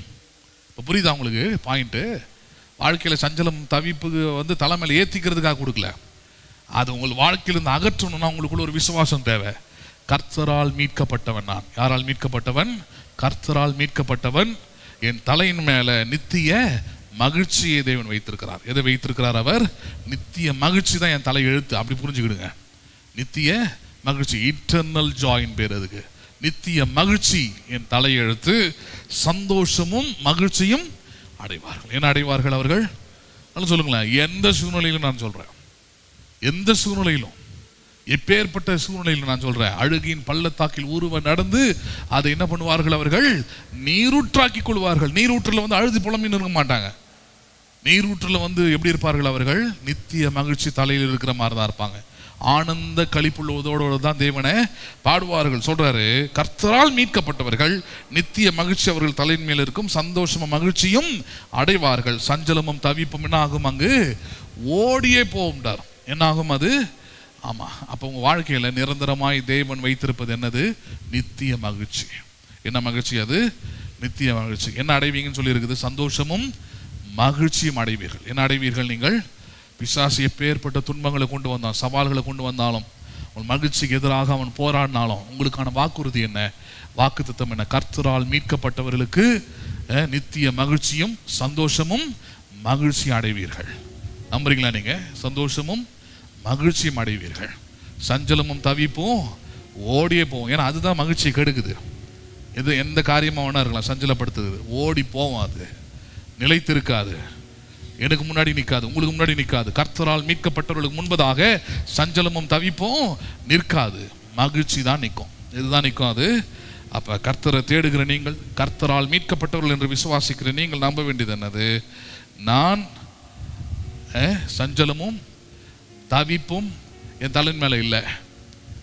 இப்போ புரியுதா உங்களுக்கு பாயிண்ட்? வாழ்க்கையில் சஞ்சலம் தவிப்பு தலைமையில ஏற்றிக்கிறதுக்காக கொடுக்கல. அது உங்கள் வாழ்க்கையிலிருந்து அகற்றணும்னா உங்களுக்குள்ள ஒரு விசுவாசம் தேவை. கர்த்தரால் மீட்கப்பட்டவன் நான். யாரால் மீட்கப்பட்டவன்? கர்த்தரால் மீட்கப்பட்டவன். என் தலையின் மேல நித்திய மகிழ்ச்சியை தேவன் வைத்திருக்கிறார். எதை வைத்திருக்கிறார் அவர்? நித்திய மகிழ்ச்சி தான் என் தலை எழுத்து. அப்படி புரிஞ்சுக்கிடுங்க. நித்திய மகிழ்ச்சி, இட்டர்னல் ஜாயின் பேர் அதுக்கு. நித்திய மகிழ்ச்சி என் தலை எழுத்து. சந்தோஷமும் மகிழ்ச்சியும் அடைவார்கள். என்ன அடைவார்கள் அவர்கள்? நல்லா சொல்லுங்களேன். எந்த சூழ்நிலையிலும் நான் சொல்றேன், எந்த சூழ்நிலையிலும், எப்பேற்பட்ட சூழ்நிலையில் நான் சொல்றேன், அழுகின் பள்ளத்தாக்கில் ஒருவன் நடந்து அதை என்ன பண்ணுவார்கள் அவர்கள்? நீரூற்றாக்கி கொள்வார்கள். நீரூற்றில் அழுது புலம்பின்னு இருக்க மாட்டாங்க. நீரூற்றில் எப்படி இருப்பார்கள் அவர்கள்? நித்திய மகிழ்ச்சி தலையில் இருக்கிற மாதிரி தான் இருப்பாங்க. ஆனந்த களிப்புள்ளதோடு தான் தேவனை பாடுவார்கள். சொல்றாரு, கர்த்தரால் மீட்கப்பட்டவர்கள் நித்திய மகிழ்ச்சி அவர்கள் தலையின் மேல் இருக்கும். சந்தோஷமும் மகிழ்ச்சியும் அடைவார்கள், சஞ்சலமும் தவிப்பும் என்ன ஆகும்? அங்கு ஓடியே போகின்றார். என்ன ஆகும் அது? ஆமா. அப்போ உங்க வாழ்க்கையில நிரந்தரமாய் தேவன் வைத்திருப்பது என்னது? நித்திய மகிழ்ச்சி. என்ன மகிழ்ச்சி அது? நித்திய மகிழ்ச்சி. என்ன அடைவீங்கன்னு சொல்லி இருக்குது? சந்தோஷமும் மகிழ்ச்சியும் அடைவீர்கள். என்ன அடைவீர்கள் நீங்கள்? பிசாசு எப்பேற்பட்ட துன்பங்களை கொண்டு வந்தான், சவால்களை கொண்டு வந்தாலும், உங்கள் மகிழ்ச்சிக்கு எதிராக அவன் போராடினாலும் உங்களுக்கான வாக்குறுதி என்ன? வாக்குத்தத்தம் என்ன? கர்த்தரால் மீட்கப்பட்டவர்களுக்கு நித்திய மகிழ்ச்சியும் சந்தோஷமும் மகிழ்ச்சியும் அடைவீர்கள். நம்புறீங்களா நீங்க? சந்தோஷமும் மகிழ்ச்சியும் அடைவீர்கள், சஞ்சலமும் தவிப்பும் ஓடியே போவோம். ஏன்னா அதுதான் மகிழ்ச்சியை கெடுக்குது. இது எந்த காரியமாக வேணா இருக்கலாம், சஞ்சலப்படுத்துது, ஓடி போவோம். அது நிலைத்திருக்காது, எனக்கு முன்னாடி நிற்காது, உங்களுக்கு முன்னாடி நிற்காது. கர்த்தரால் மீட்கப்பட்டவர்களுக்கு முன்பதாக சஞ்சலமும் தவிப்பும் நிற்காது, மகிழ்ச்சி தான் நிற்கும். இதுதான் நிற்கும் அது. அப்போ கர்த்தரை தேடுகிற நீங்கள், கர்த்தரால் மீட்கப்பட்டவர்கள் என்று விசுவாசிக்கிற நீங்கள் நம்ப வேண்டியது என்னது? நான் சஞ்சலமும் தவிப்பும் என் தலையின் மேலே இல்லை.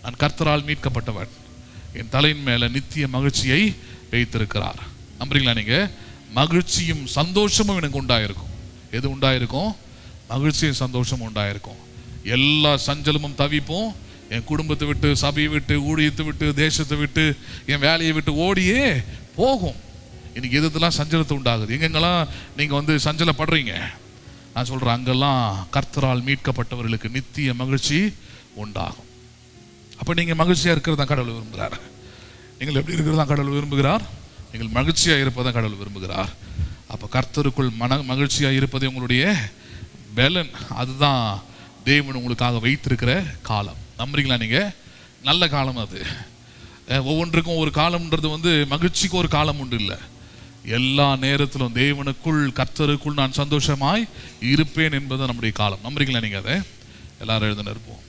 நான் கர்த்தரால் மீட்கப்பட்டவன். என் தலையின் மேலே நித்திய மகிழ்ச்சியை வைத்திருக்கிறார். நம்புறீங்களா நீங்க? மகிழ்ச்சியும் சந்தோஷமும் எனக்கு உண்டாயிருக்கும். எது உண்டாயிருக்கும்? மகிழ்ச்சியும் சந்தோஷமும் உண்டாயிருக்கும். எல்லா சஞ்சலமும் தவிப்பும் என் குடும்பத்தை விட்டு, சபையை விட்டு, ஊழியத்தை விட்டு, தேசத்தை விட்டு, என் வேலையை விட்டு ஓடியே போகும். இன்னைக்கு எதுலாம் சஞ்சலத்தை உண்டாகுது? எங்கெங்கெல்லாம் நீங்க சஞ்சலப்படுறீங்க, நான் சொல்றேன், அங்கெல்லாம் கர்த்தரால் மீட்கப்பட்டவர்களுக்கு நித்திய மகிழ்ச்சி உண்டாகும். அப்ப நீங்க மகிழ்ச்சியா இருக்கிறது தான் கடவுள் விரும்புகிறார். நீங்கள் எப்படி இருக்கிறது தான் கடவுள் விரும்புகிறார். நீங்கள் மகிழ்ச்சியா இருப்பதான் கடவுள் விரும்புகிறார். அப்ப கர்த்தருக்குள் மகிழ்ச்சியா இருப்பது உங்களுடைய பலன். அதுதான் தேவன் உங்களுக்காக வைத்திருக்கிற காலம். நம்புறீங்களா நீங்க? நல்ல காலம் அது. ஒவ்வொன்றுக்கும் ஒரு காலம்ன்றது மகிழ்ச்சிக்கு ஒரு காலம் உண்டு இல்லை. எல்லா நேரத்திலும் தேவனுக்குள், கர்த்தருக்குள் நான் சந்தோஷமாய் இருப்பேன் என்பது நம்முடைய காலம். நம்புறீங்களா நீங்க? அதை எல்லாரும் எழுதுன்னு இருப்போம்.